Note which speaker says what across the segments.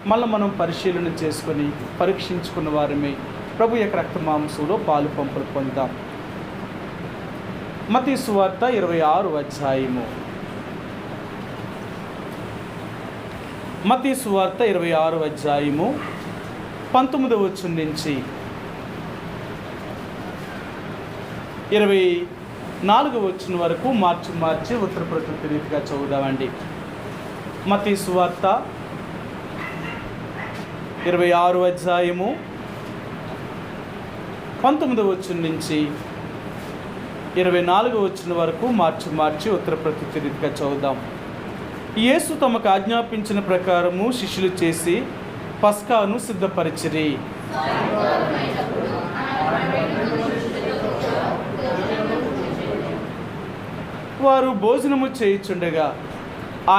Speaker 1: మళ్ళీ మనం పరిశీలన చేసుకొని పరీక్షించుకున్న వారమే ప్రభు యొక్క రక్త మాంసంలో పాలు పంపులు పొందాం. మత్తయి సువార్త 26వ అధ్యాయము. మత్తయి సువార్త 26వ అధ్యాయము 19వ వచనం నుంచి 24వ వచనం వరకు మార్చి ఉత్తర ప్రకృతి రీతిగా చదువుదామండి. మత్తయి సువార్త 26వ అధ్యాయము 19వ వచనం నుంచి 24వ వచనం వరకు మార్చి ఉత్తర ప్రకృతి రీతిగా చదువుదాం. యేసు తమకు ఆజ్ఞాపించిన ప్రకారము శిష్యులు చేసి పస్కాను సిద్ధపరిచిరి. వారు భోజనము చేయుచుండగా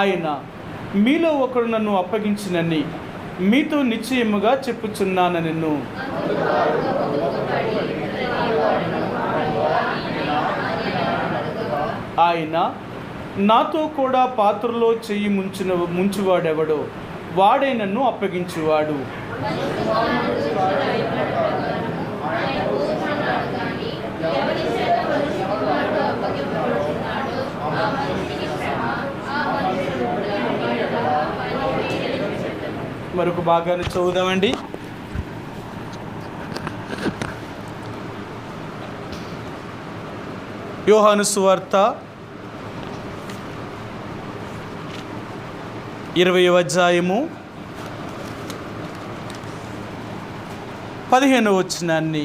Speaker 1: ఆయన, మీలో ఒకడు నన్ను అప్పగించినని మీతో నిశ్చయముగా చెప్పుచున్నానెను. ఆయన, నాతో కూడా పాత్రలో చెయ్యి ముంచువాడెవడో వాడే నన్ను అప్పగించువాడు. మరొక భాగాన్ని చదువుదామండి. యోహాను సువార్త 20వ అధ్యాయము 15వ వచనాన్ని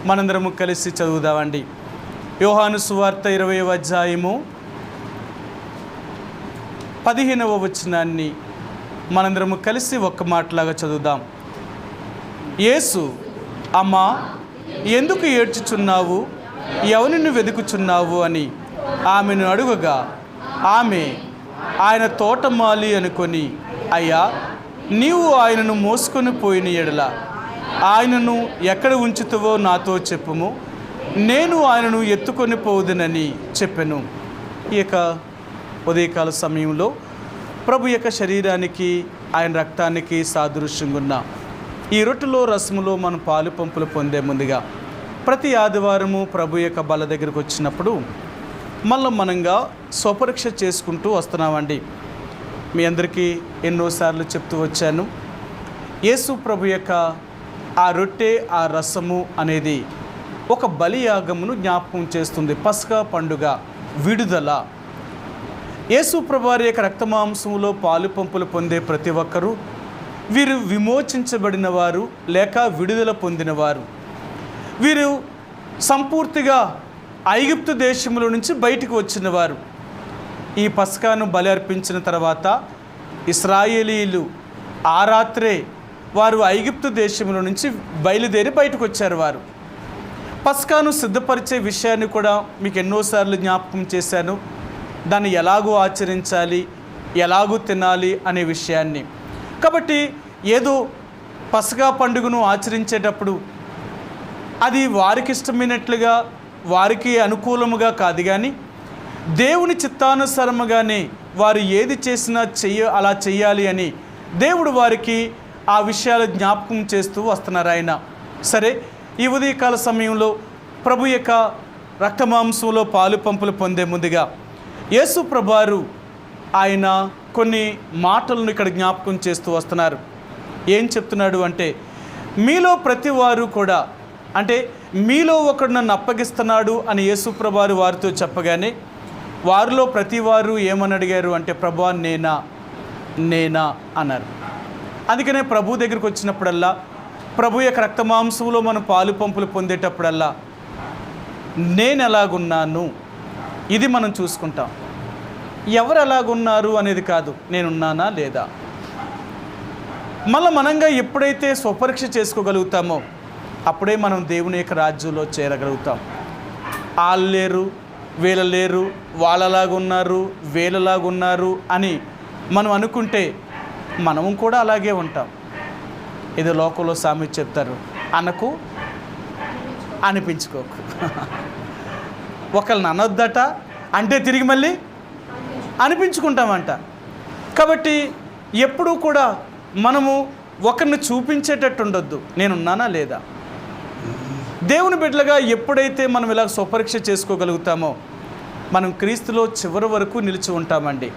Speaker 1: మనందరము కలిసి చదువుదామండి. యోహాను సువార్త 20వ అధ్యాయము 15వ వచనాన్ని మనందరము కలిసి ఒక్క మాటలాగా చదువుదాం. యేసు, అమ్మా, ఎందుకు ఏడ్చుచున్నావు? ఎవరిని వెతుకుచున్నావు అని ఆమెను అడుగగా, ఆమె ఆయన తోటమాలి అనుకొని, అయ్యా, నీవు ఆయనను మోసుకొని పోయిన ఎడల ఆయనను ఎక్కడ ఉంచుతావో నాతో చెప్పుము, నేను ఆయనను ఎత్తుకొని పోదునని చెప్పెను. ఈ యొక్క ఉదయకాల సమయంలో ప్రభు యొక్క శరీరానికి ఆయన రక్తానికి సాదృశ్యంగా ఉన్న ఈ రొట్టెలో రసములో మనం పాలు పంపులు పొందే ముందుగా ప్రతి ఆదివారము ప్రభు యొక్క బల్ల దగ్గరకు వచ్చినప్పుడు మనంగా స్వపరీక్ష చేసుకుంటూ వస్తున్నామండి. మీ అందరికీ ఎన్నోసార్లు చెప్తూ వచ్చాను, యేసు ప్రభు యొక్క ఆ రొట్టె ఆ రసము అనేది ఒక బలియాగమును జ్ఞాపకం చేస్తుంది. పస్కా పండుగ విడుదల. యేసు ప్రభు వారి యొక్క రక్తమాంసములో పాలు పంపులు పొందే ప్రతి ఒక్కరూ వీరు విమోచించబడిన వారు లేక విడుదల పొందినవారు. వీరు సంపూర్తిగా ఐగుప్తు దేశముల నుంచి బయటకు వచ్చినవారు. ఈ పస్కాను బలి అర్పించిన తర్వాత ఇశ్రాయేలీలు ఆ రాత్రే వారు ఐగుప్తు దేశముల నుంచి బయలుదేరి బయటకు వచ్చారు. వారు పస్కాను సిద్ధపరిచే విషయాన్ని కూడా మీకు ఎన్నోసార్లు జ్ఞాపకం చేశాను. దాన్ని ఎలాగూ ఆచరించాలి, ఎలాగూ తినాలి అనే విషయాన్ని. కాబట్టి ఏదో పస్కా పండుగను ఆచరించేటప్పుడు అది వారికి ఇష్టమైనట్లుగా వారికి అనుకూలముగా కాదు, కానీ దేవుని చిత్తానుసారముగానే వారు ఏది చేసినా అలా చెయ్యాలి అని దేవుడు వారికి ఆ విషయాలు జ్ఞాపకం చేస్తూ వస్తున్నారు ఆయన. సరే, ఈ ఉదయకాల సమయంలో ప్రభు యొక్క రక్తమాంసంలో పాలు పంపులు పొందే ముందుగా యేసు ప్రభువారు ఆయన కొన్ని మాటలను ఇక్కడ జ్ఞాపకం చేస్తూ వస్తున్నారు. ఏం చెప్తున్నాడు అంటే, మీలో ప్రతి వారు కూడా, అంటే మీలో ఒకడు నన్ను అప్పగిస్తున్నాడు అని యేసు ప్రభువారు వారితో చెప్పగానే వారిలో ప్రతి వారు ఏమని అడిగారు అంటే, ప్రభువా నేనా అన్నారు. అందుకనే ప్రభు దగ్గరికి వచ్చినప్పుడల్లా, ప్రభు యొక్క రక్తమాంసంలో మనం పాలు పంపులు పొందేటప్పుడల్లా నేను ఎలాగున్నాను ఇది మనం చూసుకుంటాం. ఎవరు ఎలాగున్నారు అనేది కాదు, నేనున్నానా లేదా. మనంగా ఎప్పుడైతే స్వపరీక్ష చేసుకోగలుగుతామో అప్పుడే మనం దేవుని యొక్క రాజ్యంలో చేరగలుగుతాం. వాళ్ళు లేరు, వీళ్ళ లేరు, వాళ్ళలాగున్నారు, వీళ్ళలాగున్నారు అని మనం అనుకుంటే మనము కూడా అలాగే ఉంటాం. ఏదో లోకంలో సామెత చెప్తారు, అనకు అనిపించుకోకు. ఒకళ్ళని అనొద్దట అంటే తిరిగి మళ్ళీ అనిపించుకుంటామంట. కాబట్టి ఎప్పుడూ కూడా మనము ఒకరిని చూపించేటట్టు ఉండొద్దు, నేనున్నానా లేదా. దేవుని బిడ్డలుగా ఎప్పుడైతే మనం ఇలా స్వపరీక్ష చేసుకోగలుగుతామో మనం క్రీస్తులో చివరి వరకు నిలిచి ఉంటామండి.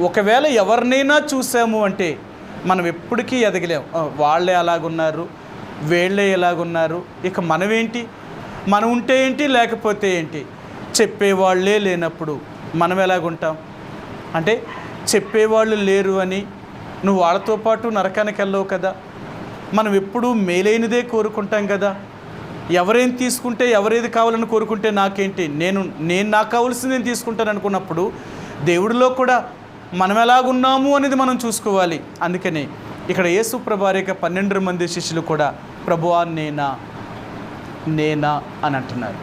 Speaker 1: ఒకవేళ ఎవరినైనా చూసాము అంటే మనం ఎప్పటికీ ఎదగలేం. వాళ్ళే అలాగున్నారు, వీళ్ళే ఎలాగున్నారు, ఇక మనమేంటి, మనం ఉంటే ఏంటి లేకపోతే ఏంటి. చెప్పేవాళ్ళే లేనప్పుడు మనం ఎలాగుంటాం. అంటే చెప్పేవాళ్ళు లేరు అని నువ్వు వాళ్ళతో పాటు నరకానికి వెళ్ళవు కదా. మనం ఎప్పుడూ మేలైనదే కోరుకుంటాం కదా. ఎవరేం తీసుకుంటే, ఎవరేది కావాలని కోరుకుంటే నాకేంటి, నేను నాకు కావాల్సింది నేను తీసుకుంటాను అనుకున్నప్పుడు దేవుడిలో కూడా మనం ఎలాగున్నాము అనేది మనం చూసుకోవాలి. అందుకని ఇక్కడ యేసు ప్రభువారి యొక్క 12 మంది శిష్యులు కూడా ప్రభువా నేనా అని అంటున్నారు.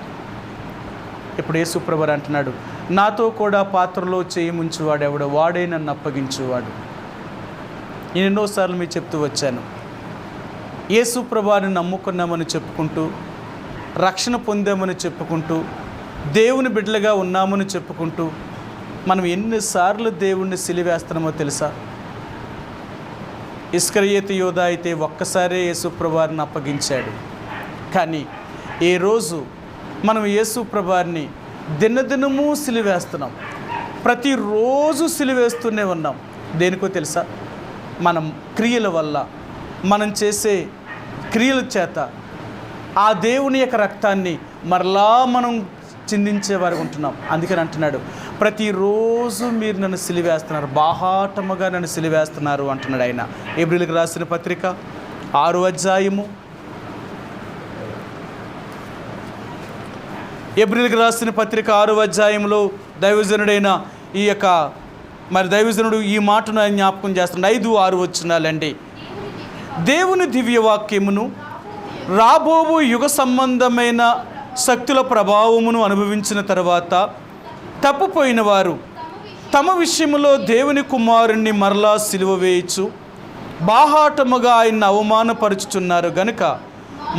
Speaker 1: ఇప్పుడు యేసు ప్రభువారు అంటున్నాడు, నాతో కూడా పాత్రలో చేయి ముంచువాడు ఎవడో వాడే నన్ను అప్పగించువాడు. నేను ఎన్నోసార్లు మీకు చెప్తూ వచ్చాను, యేసు ప్రభువారిని నమ్ముకున్నామని చెప్పుకుంటూ, రక్షణ పొందామని చెప్పుకుంటూ, దేవుని బిడ్డలుగా ఉన్నామని చెప్పుకుంటూ మనం ఎన్నిసార్లు దేవుణ్ణి సిలివేస్తున్నామో తెలుసా. ఇస్కరియోతు యోధా అయితే ఒక్కసారే యేసు ప్రభువారిని అప్పగించాడు. కానీ ఏ రోజు మనం యేసు ప్రభువారిని దినదినము సిలివేస్తున్నాం, ప్రతిరోజు సిలివేస్తూనే ఉన్నాం. దేనికో తెలుసా, మనం క్రియల వల్ల, మనం చేసే క్రియల చేత ఆ దేవుని యొక్క రక్తాన్ని మరలా మనం చిందించేవారు ఉంటున్నాం. అందుకని అంటున్నాడు, ప్రతిరోజు మీరు నన్ను సిలివేస్తున్నారు, బాహాటముగా నన్ను సిలివేస్తున్నారు అంటున్నాడు ఆయన. హెబ్రీయులకు రాసిన పత్రిక 6వ అధ్యాయము, హెబ్రీయులకు రాసిన పత్రిక 6వ అధ్యాయంలో దైవజనుడైన ఈ యొక్క దైవజనుడు ఈ మాటను జ్ఞాపకం చేస్తున్నాడు. 5-6 వచనాలండి. దేవుని దివ్యవాక్యమును రాబోవు యుగ సంబంధమైన శక్తుల ప్రభావమును అనుభవించిన తర్వాత తప్పుపోయిన వారు తమ విషయంలో దేవుని కుమారుణ్ణి మరలా సిలువ వేయచ్చు బాహాటముగా ఆయన్ని అవమానపరుచుచున్నారు గనుక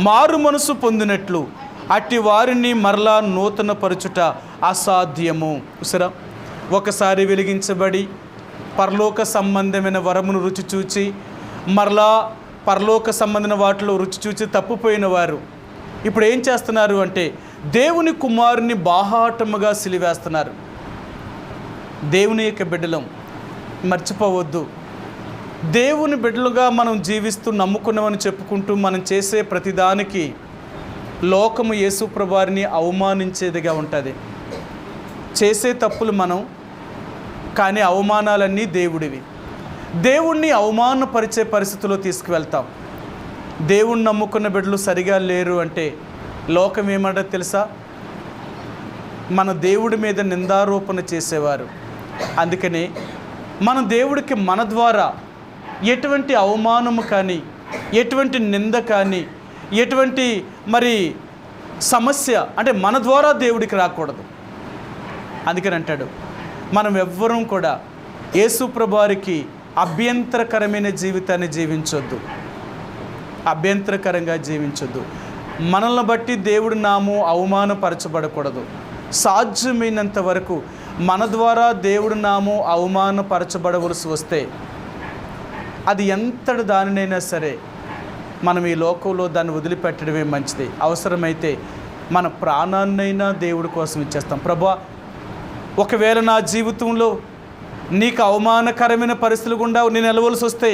Speaker 1: మారు మనసు పొందినట్లు అట్టి వారిని మరలా నూతన పరచుట అసాధ్యము. సరే, ఒకసారి వెలిగించబడి పరలోక సంబంధమైన వరమును రుచి చూచి మరలా పరలోక సంబంధమైన వాటిలో రుచి చూచి తప్పుపోయిన వారు ఇప్పుడు ఏం చేస్తున్నారు అంటే దేవుని కుమారుని బాహాటముగా సిలివేస్తున్నారు. దేవుని యొక్క బిడ్డలం మర్చిపోవద్దు. దేవుని బిడ్డలుగా మనం జీవిస్తూ నమ్ముకున్నామని చెప్పుకుంటూ మనం చేసే ప్రతిదానికి లోకము యేసు ప్రభువారిని అవమానించేదిగా ఉంటుంది. చేసే తప్పులు మనం, కానీ అవమానాలన్నీ దేవుడివి. దేవుణ్ణి అవమానపరిచే పరిస్థితిలో తీసుకువెళ్తాం. దేవుణ్ణి నమ్ముకున్న బిడ్డలు సరిగా లేరు అంటే లోకం ఏమంటారు తెలుసా, మన దేవుడి మీద నిందారోపణ చేసేవారు. అందుకని మన దేవుడికి మన ద్వారా ఎటువంటి అవమానము కానీ, ఎటువంటి నింద కానీ, ఎటువంటి సమస్య అంటే మన ద్వారా దేవుడికి రాకూడదు. అందుకని అంటాడు, మనం ఎవ్వరూ కూడా యేసు ప్రభువారికి అభ్యంతరకరమైన జీవితాన్ని జీవించొద్దు, అభ్యంతరకరంగా జీవించొద్దు. మనల్ని బట్టి దేవుడి నామం అవమానపరచబడకూడదు. సాధ్యమైనంత వరకు మన ద్వారా దేవుడి నామం అవమానపరచబడవలసి వస్తే అది ఎంతటి దానినైనా సరే మనం ఈ లోకంలో దాన్ని వదిలిపెట్టడమే మంచిది. అవసరమైతే మన ప్రాణాన్నైనా దేవుడి కోసం ఇచ్చేస్తాం. ప్రభువా, ఒకవేళ నా జీవితంలో నీకు అవమానకరమైన పరిస్థితులు గుండా నేను వెళ్ళవలసి వస్తే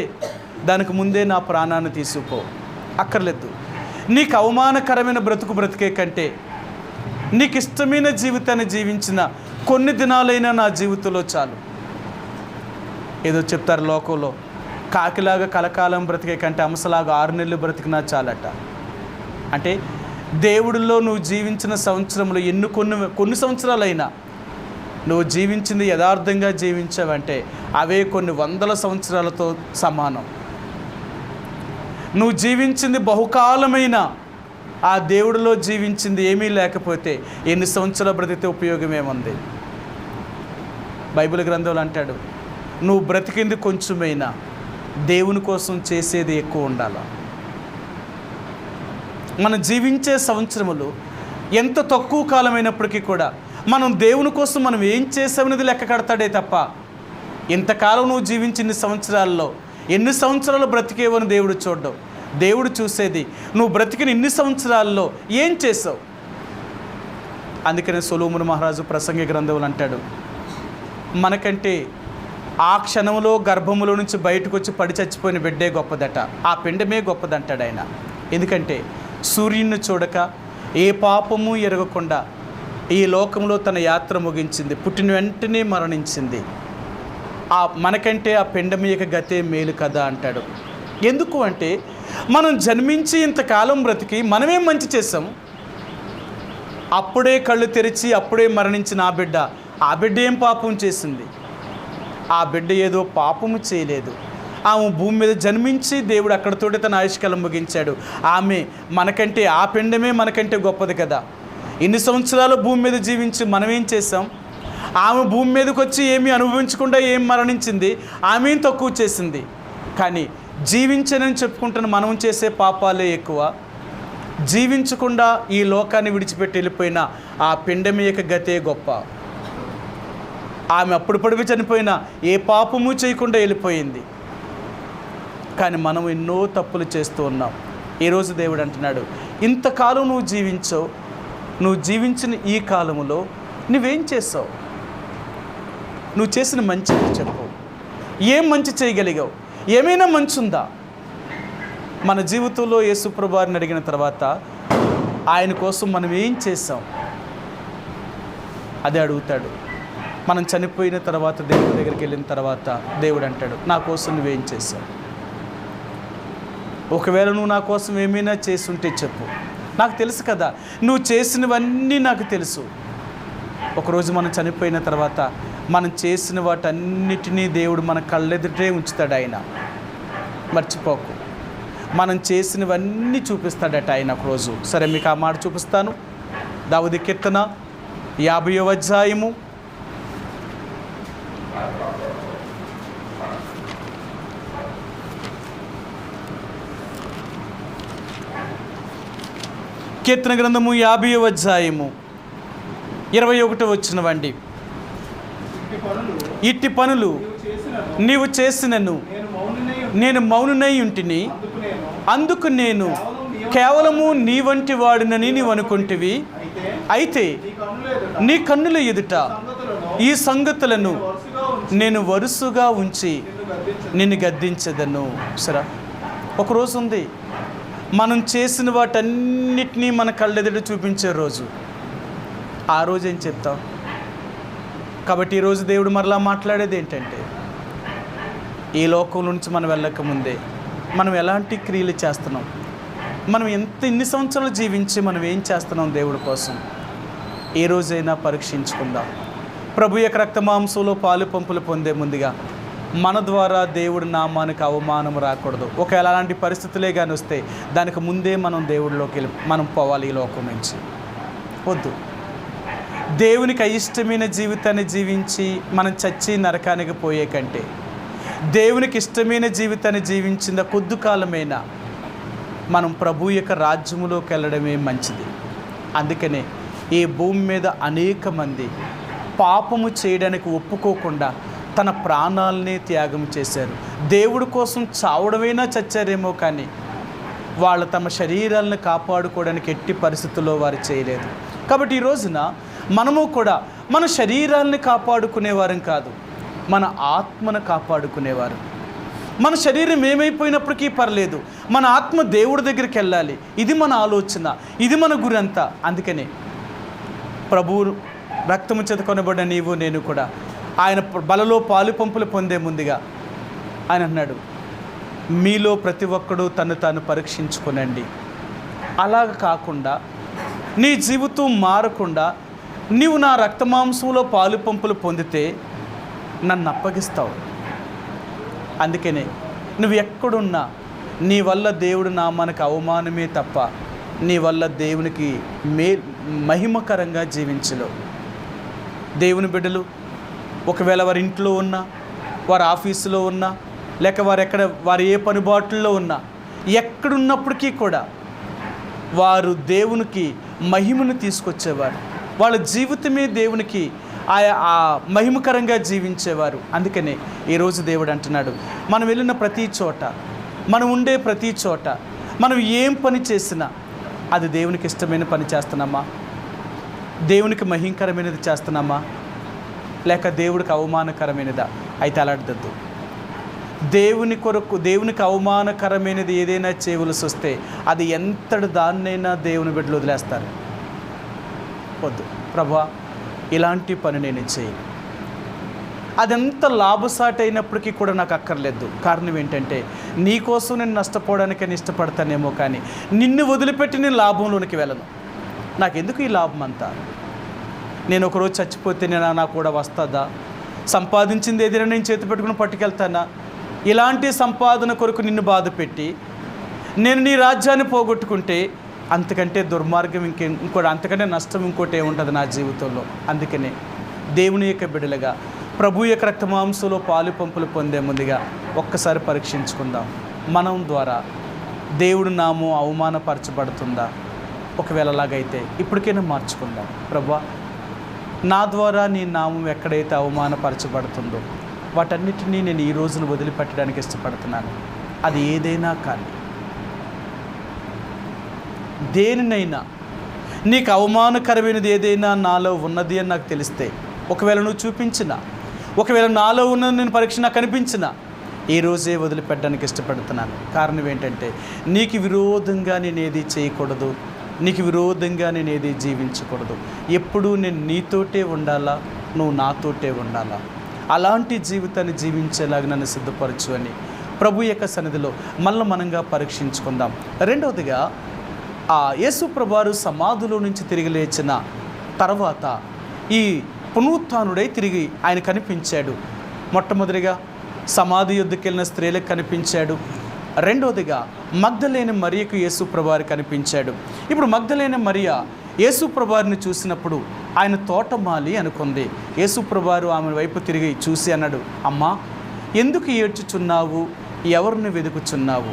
Speaker 1: దానికి ముందే నా ప్రాణాన్ని తీసుకో, అక్కర్లేదు. నీకు అవమానకరమైన బ్రతికే కంటే నీకు ఇష్టమైన జీవితాన్ని జీవించిన కొన్ని దినాలైనా నా జీవితంలో చాలు. ఏదో చెప్తారు లోకంలో, కాకిలాగా కలకాలం బ్రతికే కంటే అంశలాగా 6 నెలలు బ్రతికినా చాలట. అంటే దేవుడిలో నువ్వు జీవించిన సంవత్సరంలో కొన్ని సంవత్సరాలైనా నువ్వు జీవించింది యథార్థంగా జీవించావంటే అవే కొన్ని వందల సంవత్సరాలతో సమానం. నువ్వు జీవించింది బహుకాలమైన ఆ దేవుడిలో జీవించింది ఏమీ లేకపోతే ఎన్ని సంవత్సరాలు బ్రతికితే ఉపయోగమేముంది. బైబిల్ గ్రంథంలో అంటాడు, నువ్వు బ్రతికింది కొంచెమైనా దేవుని కోసం చేసేది ఎక్కువ ఉండాలి. మనం జీవించే సంవత్సరములు ఎంత తక్కువ కాలమైనప్పటికీ కూడా మనం దేవుని కోసం మనం ఏం చేసామనేది లెక్క కడతాడే తప్ప ఇంతకాలం నువ్వు జీవించిన సంవత్సరాల్లో ఎన్ని సంవత్సరాలు బ్రతికేవని దేవుడు చూడడం. దేవుడు చూసేది నువ్వు బ్రతికిన ఇన్ని సంవత్సరాల్లో ఏం చేసావు. అందుకనే సొలొమోను మహారాజు ప్రసంగి గ్రంథంలో అంటాడు, మనకంటే ఆ క్షణంలో గర్భములో నుంచి బయటకు వచ్చి పడి చచ్చిపోయిన బిడ్డే గొప్పదట, ఆ పిండమే గొప్పదంటాడు ఆయన. ఎందుకంటే సూర్యుని చూడక ఏ పాపము ఎరగకుండా ఈ లోకంలో తన యాత్ర ముగించింది, పుట్టిన వెంటనే మరణించింది. మనకంటే ఆ పిండం యొక్క గతే మేలు కదా అంటాడు. ఎందుకు అంటే మనం జన్మించి ఇంతకాలం బ్రతికి మనమేం మంచి చేసాం. అప్పుడే కళ్ళు తెరిచి అప్పుడే మరణించిన ఆ బిడ్డ ఏం పాపం చేసింది? ఆ బిడ్డ ఏదో పాపము చేయలేదు. ఆమె భూమి మీద జన్మించి దేవుడు అక్కడితోటి తన ఆయుష్కాలం ముగించాడు. ఆమె మనకంటే, ఆ పిండమే మనకంటే గొప్పది కదా. ఇన్ని సంవత్సరాలు భూమి మీద జీవించి మనమేం చేసాం? ఆమె భూమి మీదకి వచ్చి ఏమీ అనుభవించకుండా ఏం మరణించింది, ఆమె తక్కువ చేసింది. కానీ జీవించనని చెప్పుకుంటున్న మనం చేసే పాపాలే ఎక్కువ. జీవించకుండా ఈ లోకాన్ని విడిచిపెట్టి వెళ్ళిపోయిన ఆ పిండమి యొక్క గతే గొప్ప. ఆమె అప్పుడు పడిపి చనిపోయినా ఏ పాపము చేయకుండా వెళ్ళిపోయింది. కానీ మనం ఎన్నో తప్పులు చేస్తూ ఉన్నాం. ఈరోజు దేవుడు అంటున్నాడు, ఇంతకాలం నువ్వు జీవించావు, నువ్వు జీవించిన ఈ కాలంలో నువ్వేం చేసావు? నువ్వు చేసిన మంచి చెప్పు. ఏం మంచి చేయగలిగావు? ఏమైనా మంచి ఉందా? మన జీవితంలో యేసు ప్రభువారిని అడిగిన తర్వాత ఆయన కోసం మనం ఏం చేసాం అదే అడుగుతాడు. మనం చనిపోయిన తర్వాత దేవుడి దగ్గరికి వెళ్ళిన తర్వాత దేవుడు అంటాడు, నా కోసం నువ్వేం చేసావు? ఒకవేళ నువ్వు నా కోసం ఏమైనా చేసుంటే చెప్పు, నాకు తెలుసు కదా, నువ్వు చేసినవన్నీ నాకు తెలుసు. ఒకరోజు మనం చనిపోయిన తర్వాత మనం చేసిన వాటన్నిటినీ దేవుడు మన కళ్ళెదుటే ఉంచుతాడు. ఆయన మర్చిపోకు, మనం చేసినవన్నీ చూపిస్తాడట ఆయన ఒకరోజు. సరే, మీకు ఆ మాట చూపిస్తాను. దావీదు కీర్తన 50వ అధ్యాయము 50వ అధ్యాయము 21వ వచనమండి. ఇట్టి పనులు నీవు చేసినను నేను మౌనునై ఉంటిని, అందుకు నేను కేవలము నీ వంటి వాడినని నీవు అనుకుంటివి. అయితే నీ కన్నుల ఎదుట ఈ సంగతులను నేను వరుసగా ఉంచి నిన్ను గద్దించదను. సరే, ఒకరోజు ఉంది మనం చేసిన వాటన్నిటినీ మన కళ్ళెదుట చూపించే రోజు. ఆ రోజు ఏం చెప్తావు? కాబట్టి ఈరోజు దేవుడు మరలా మాట్లాడేది ఏంటంటే, ఈ లోకం నుంచి మనం వెళ్ళకముందే మనం ఎలాంటి క్రియలు చేస్తున్నాం, మనం ఇన్ని సంవత్సరాలు జీవించి మనం ఏం చేస్తున్నాం దేవుడి కోసం, ఏ రోజైనా పరీక్షించుకుందాం. ప్రభు యొక్క రక్తమాంసంలో పాలు పంపులు పొందే ముందుగా మన ద్వారా దేవుడి నామానికి అవమానం రాకూడదు. ఒకవేళ అలాంటి పరిస్థితులే కానీ వస్తే దానికి ముందే మనం దేవుడిలోకి మనం పోవాలి. ఈ లోకం నుంచి వద్దు. దేవునికి అయిష్టమైన జీవితాన్ని జీవించి మనం చచ్చి నరకానికి పోయే కంటే దేవునికి ఇష్టమైన జీవితాన్ని జీవించిన కొద్ది కాలమైనా మనం ప్రభు యొక్క రాజ్యములోకి వెళ్ళడమే మంచిది. అందుకనే ఈ భూమి మీద అనేక మంది పాపము చేయడానికి ఒప్పుకోకుండా తన ప్రాణాలని త్యాగం చేశారు. దేవుడి కోసం చావడమైనా చచ్చారేమో, కానీ వాళ్ళు తమ శరీరాలను కాపాడుకోవడానికి ఎట్టి పరిస్థితుల్లో వారు చేయలేదు. కాబట్టి ఈ రోజున మనము కూడా మన శరీరాన్ని కాపాడుకునేవారం కాదు, మన ఆత్మను కాపాడుకునేవారు. మన శరీరం ఏమైపోయినప్పటికీ పర్లేదు, మన ఆత్మ దేవుడి దగ్గరికి వెళ్ళాలి. ఇది మన ఆలోచన, ఇది మన గురి అంతా. అందుకనే ప్రభువు రక్తము చేత కొనబడిన నీవు నేను కూడా ఆయన బలలో పాలు పంపులు పొందే ముందుగా ఆయన అన్నాడు, మీలో ప్రతి ఒక్కడు తను తాను పరీక్షించుకునండి. అలాగ కాకుండా నీ జీవితం మారకుండా నీవు నా రక్తమాంసంలో పాలు పంపులు పొందితే నన్ను అప్పగిస్తావు. అందుకనే నువ్వు ఎక్కడున్నా నీ వల్ల దేవుడు నామానికి అవమానమే తప్ప నీ వల్ల దేవునికి మహిమకరంగా జీవించలేవు. దేవుని బిడ్డలు ఒకవేళ వారి ఇంట్లో ఉన్నా, వారి ఆఫీసులో ఉన్నా, లేక వారు ఏ పనిబాట్లలో ఉన్నా, ఎక్కడున్నప్పటికీ కూడా వారు దేవునికి మహిమను తీసుకొచ్చేవారు. వాళ్ళ జీవితమే దేవునికి ఆ మహిమకరంగా జీవించేవారు. అందుకనే ఈరోజు దేవుడు అంటున్నాడు, మనం వెళ్ళిన ప్రతి చోట, మనం ఉండే ప్రతి చోట, మనం ఏం పని చేసినా అది దేవునికి ఇష్టమైన పని చేస్తున్నామా, దేవునికి మహిమకరమైనది చేస్తున్నామా, లేక దేవుడికి అవమానకరమైనదా? అయితే అలాంటిద్దు. దేవుని కొరకు, దేవునికి అవమానకరమైనది ఏదైనా చేయవలసి వస్తే అది ఎంతటి దాన్నైనా దేవుని బిడ్డలు వదిలేస్తారు. వద్దు ప్రభా, ఇలాంటి పని నేను చేయను, అదెంత లాభసాటి అయినప్పటికీ కూడా నాకు అక్కర్లేదు. కారణం ఏంటంటే నీకోసం నేను నష్టపోవడానికని ఇష్టపడతానేమో, కానీ నిన్ను వదిలిపెట్టి నేను లాభంలోనికి వెళ్ళను. నాకెందుకు ఈ లాభం అంతా? నేను ఒకరోజు చచ్చిపోతే నాకు కూడా వస్తుందా? సంపాదించింది ఏదైనా నేను చేతి పెట్టుకుని పట్టుకెళ్తానా? ఇలాంటి సంపాదన కొరకు నిన్ను బాధ పెట్టి నేను నీ రాజ్యాన్ని పోగొట్టుకుంటే అంతకంటే దుర్మార్గం ఇంకోటి, అంతకంటే నష్టం ఇంకోటి ఏముంటుంది నా జీవితంలో? అందుకనే దేవుని యొక్క బిడ్డలుగా ప్రభు యొక్క రక్తమాంసంలో పాలు పంపులు పొందే ముందుగా ఒక్కసారి పరీక్షించుకుందాం. మనం ద్వారా దేవుడు నామం అవమానపరచబడుతుందా? ఒకవేళ అలాగైతే ఇప్పటికైనా మార్చుకుందాం. ప్రభువా, నా ద్వారా నీ నామం ఎక్కడైతే అవమానపరచబడుతుందో వాటన్నిటినీ నేను ఈ రోజును వదిలిపెట్టడానికి ఇష్టపడుతున్నాను. అది ఏదైనా కానీ, దేనినైనా, నీకు అవమానకరమైనది ఏదైనా నాలో ఉన్నది అని నాకు తెలిస్తే, ఒకవేళ నువ్వు చూపించినా, ఒకవేళ నాలో ఉన్నది నేను పరీక్ష నాకు కనిపించినా, ఈ రోజే వదిలిపెట్టడానికి ఇష్టపడుతున్నాను. కారణం ఏంటంటే నీకు విరోధంగా నేను ఏది చేయకూడదు, నీకు విరోధంగా నేను ఏది జీవించకూడదు. ఎప్పుడూ నేను నీతోటే ఉండాలా, నువ్వు నాతోటే ఉండాలా. అలాంటి జీవితాన్ని జీవించేలాగా నన్ను సిద్ధపరచు అని ప్రభు యొక్క సన్నిధిలో మనంగా పరీక్షించుకుందాం. రెండవదిగా, ఆ యేసు ప్రభువారు సమాధిలో నుంచి తిరిగి లేచిన తర్వాత ఈ పునరుత్థానుడై తిరిగి ఆయన కనిపించాడు. మొట్టమొదటిగా సమాధి యొద్దకు వెళ్ళిన స్త్రీలకు కనిపించాడు. రెండవదిగా మగ్దలేని మరియకు యేసు ప్రభువారు కనిపించాడు. ఇప్పుడు మగ్దలేని మరియ యేసు ప్రభువారిని చూసినప్పుడు ఆయన తోటమాలి అనుకుంది. యేసు ప్రభువారు ఆమె వైపు తిరిగి చూసి అన్నాడు, అమ్మా, ఎందుకు ఏడ్చుచున్నావు? ఎవరిని వెతుకుచున్నావు?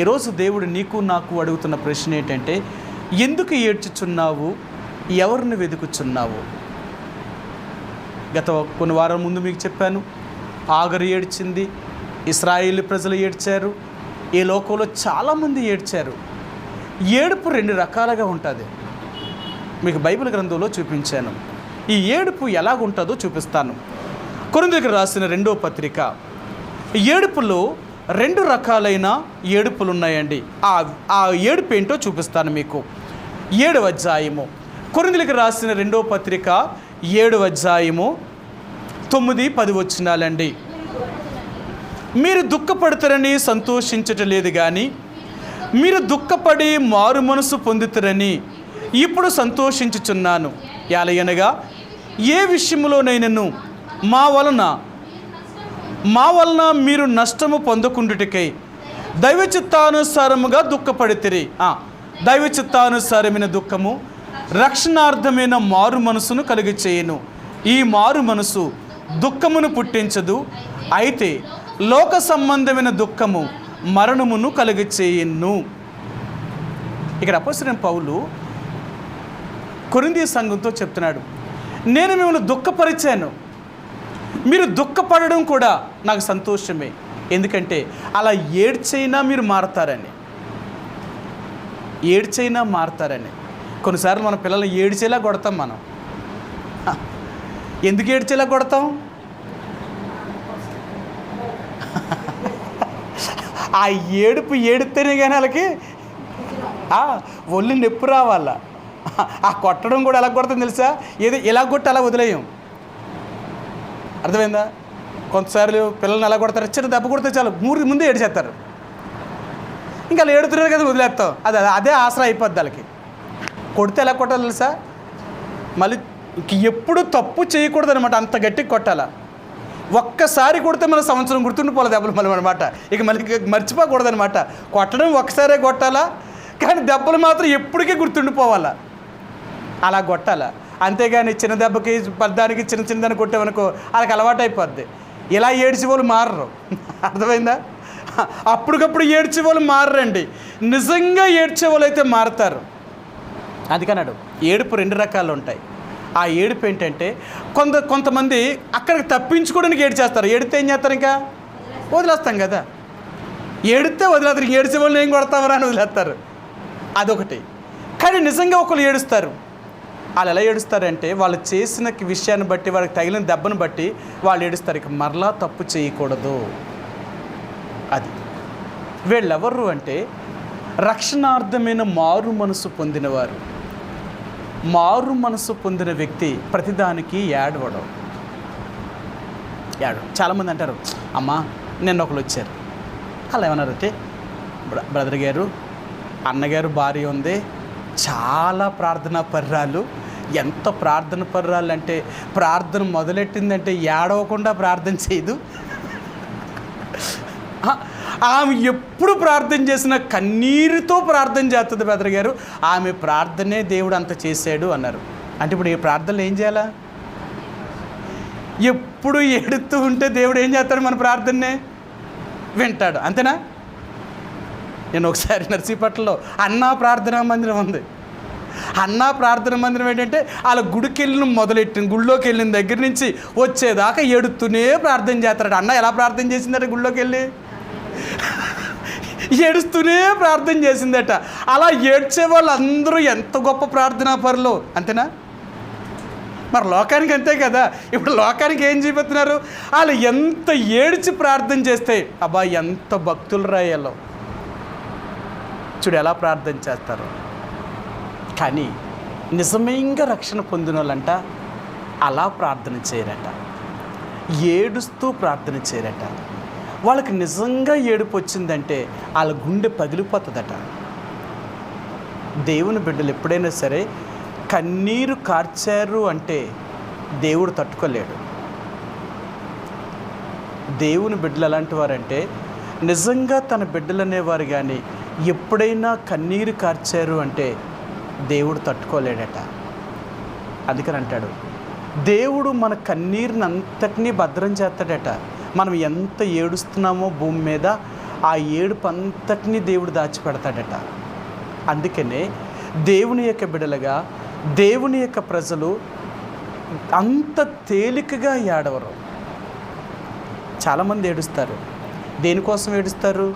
Speaker 1: ఈరోజు దేవుడు నీకు నాకు అడుగుతున్న ప్రశ్న ఏంటంటే, ఎందుకు ఏడ్చుచున్నావు? ఎవరిని వెతుకుచున్నావు? గత కొన్ని వారాల ముందు మీకు చెప్పాను, ఆగరు ఏడ్చింది, ఇశ్రాయేలు ప్రజలు ఏడ్చారు, ఈ లోకంలో చాలామంది ఏడ్చారు. ఏడుపు రెండు రకాలుగా ఉంటుంది. మీకు బైబిల్ గ్రంథంలో చూపించాను. ఈ ఏడుపు ఎలాగుంటుందో చూపిస్తాను. కొరింథీయులకు రాసిన 2వ పత్రిక, ఏడుపులో 2 రకాలైన ఏడుపులు ఉన్నాయండి. ఆ ఏడుపు ఏంటో చూపిస్తాను మీకు. 7వ అధ్యాయము, కొరింథీయులకు రాసిన 2వ పత్రిక 7వ అధ్యాయము 9-10 వచనాలండి. మీరు దుఃఖపడతారని సంతోషించటం లేదు, కానీ మీరు దుఃఖపడి మారు మనసు పొందుతారని ఇప్పుడు సంతోషించుచున్నాను. యాలయనగా ఏ విషయంలోనైనను మా వలన మీరు నష్టము పొందకుండుటకై దైవ చిత్తానుసారముగా దుఃఖపడితిరి. దైవ చిత్తానుసారమైన దుఃఖము రక్షణార్థమైన మారు మనసును కలిగి చేయను. ఈ మారు మనసు దుఃఖమును పుట్టించదు, అయితే లోక సంబంధమైన దుఃఖము మరణమును కలిగి చేయను. ఇక్కడ అపోస్తలుడైన పౌలు కొరింథీ సంఘంతో చెప్తున్నాడు, నేను మిమ్మల్ని దుఃఖపరిచాను, మీరు దుఃఖపడడం కూడా నాకు సంతోషమే. ఎందుకంటే అలా ఏడ్చైనా మీరు మారతారని, ఏడ్చైనా మారతారని. కొన్నిసార్లు మన పిల్లలు ఏడ్చేలా కొడతాం. మనం ఎందుకు ఏడ్చేలా కొడతాం? ఆ ఏడుపు ఏడితేనే కానీ వాళ్ళకి ఒళ్ళు నొప్పి రావాల. ఆ కొట్టడం కూడా ఎలా కొడతాం తెలుసా? ఏది ఎలా కొట్టి అలా వదిలేయం. అర్థమైందా? కొంతసార్లు పిల్లల్ని ఎలా కొడతారు, చిన్న దెబ్బ కొడితే చాలు ముందే ఏడిచేస్తారు. ఇంకా అలా ఏడుతున్నారు కదా వదిలేస్తాం. అదే ఆసరా అయిపోద్ది వాళ్ళకి. కొడితే ఎలా కొట్టాలి తెలుసా? మళ్ళీ ఎప్పుడు తప్పు చేయకూడదు అనమాట, అంత గట్టిగా కొట్టాలా. ఒక్కసారి కొడితే మన సంవత్సరం గుర్తుండిపోవాలి దెబ్బలు మళ్ళీ అనమాట. ఇక మళ్ళీ మర్చిపోకూడదు అనమాట. కొట్టడం ఒక్కసారే కొట్టాలా, కానీ దెబ్బలు మాత్రం ఎప్పటికీ గుర్తుండిపోవాలా. అలా కొట్టాలా. అంతేగాని చిన్న దెబ్బకి పద్దానికి చిన్న దాన్ని కొట్టామనుకో వాళ్ళకి అలవాటు అయిపోద్ది. ఇలా ఏడ్చే వాళ్ళు మారరు. అర్థమైందా? అప్పటికప్పుడు ఏడ్చే వాళ్ళు మారరండి. నిజంగా ఏడ్చే వాళ్ళు అయితే మారుతారు. అందుకన్నాడు ఏడుపు 2 రకాలు ఉంటాయి. ఆ ఏడుపు ఏంటంటే కొంతమంది అక్కడికి తప్పించుకోవడానికి ఏడ్చేస్తారు. ఏడితే ఏం చేస్తారు? ఇంకా వదిలేస్తాం కదా. ఏడితే వదిలేస్తారు. ఏడిచే వాళ్ళు ఏం కొడతామరా అని వదిలేస్తారు. అదొకటి. కానీ నిజంగా ఒకళ్ళు ఏడుస్తారు. వాళ్ళు ఎలా ఏడుస్తారంటే వాళ్ళు చేసిన విషయాన్ని బట్టి, వాళ్ళకి తగిలిన దెబ్బను బట్టి వాళ్ళు ఏడుస్తారు. ఇక మరలా తప్పు చేయకూడదు. అది వీళ్ళెవరు అంటే రక్షణార్థమైన మారు మనసు పొందినవారు. మారు మనసు పొందిన వ్యక్తి ప్రతిదానికి ఏడవడం. చాలామంది అంటారు, అమ్మా నిన్న ఒకరు వచ్చారు, అలా ఏమన్నారంటే, బ్రదర్ గారు అన్నగారు భార్య ఉంది, చాలా ప్రార్థనా పర్రాలు. ఎంత ప్రార్థన పర్రాలు అంటే ప్రార్థన మొదలెట్టిందంటే ఏడవకుండా ప్రార్థన చేయదు. ఆమె ఎప్పుడు ప్రార్థన చేసినా కన్నీరుతో ప్రార్థన చేస్తుంది బ్రదర్ గారు. ఆమె ప్రార్థనే దేవుడు అంత చేశాడు అన్నారు. అంటే ఇప్పుడు ఈ ప్రార్థనలు ఏం చేయాలా? ఎప్పుడు ఏడుతూ ఉంటే దేవుడు ఏం చేస్తాడు? మన ప్రార్థననే వింటాడు. అంతేనా? నేను ఒకసారి నర్సీపట్నంలో అన్నా ప్రార్థనా మందిరం ఉంది. అన్నా ప్రార్థన మందిరం ఏంటంటే వాళ్ళ గుడికి గుళ్ళోకి వెళ్ళిన దగ్గర నుంచి వచ్చేదాకా ఏడుతూనే ప్రార్థన చేస్తాడు. అన్న ఎలా ప్రార్థన చేసిందట? గుళ్ళోకి వెళ్ళి ఏడుస్తూనే ప్రార్థన చేసిందట. అలా ఏడ్చే వాళ్ళు అందరూ ఎంత గొప్ప ప్రార్థనా పరులు. అంతేనా? మరి లోకానికి అంతే కదా. ఇప్పుడు లోకానికి ఏం చూపెడుతున్నారు? వాళ్ళు ఎంత ఏడ్చి ప్రార్థన చేస్తే అబ్బా ఎంత భక్తులు రాయాలో చూడు ఎలా ప్రార్థన చేస్తారు. కానీ నిజమేంగా రక్షణ పొందిన వాళ్ళంట అలా ప్రార్థన చేయరట, ఏడుస్తూ ప్రార్థన చేయరట. వాళ్ళకి నిజంగా ఏడుపు వచ్చిందంటే వాళ్ళ గుండె పగిలిపోతుందట. దేవుని బిడ్డలు ఎప్పుడైనా సరే కన్నీరు కార్చారు అంటే దేవుడు తట్టుకోలేడు. దేవుని బిడ్డలు ఎలాంటి వారంటే నిజంగా తన బిడ్డలు అనేవారు కానీ ఎప్పుడైనా కన్నీరు కార్చారు అంటే దేవుడు తట్టుకోలేడట. అందుకని అంటాడు దేవుడు మన కన్నీరుని అంతటినీ భద్రం చేస్తాడట. మనం ఎంత ఏడుస్తున్నామో భూమి మీద ఆ ఏడుపు అంతటినీ దేవుడు దాచిపెడతాడట. అందుకనే దేవుని యొక్క బిడ్డలుగా దేవుని యొక్క ప్రజలు అంత తేలికగా ఏడవరు. చాలామంది ఏడుస్తారు. దేనికోసం ఏడుస్తారు?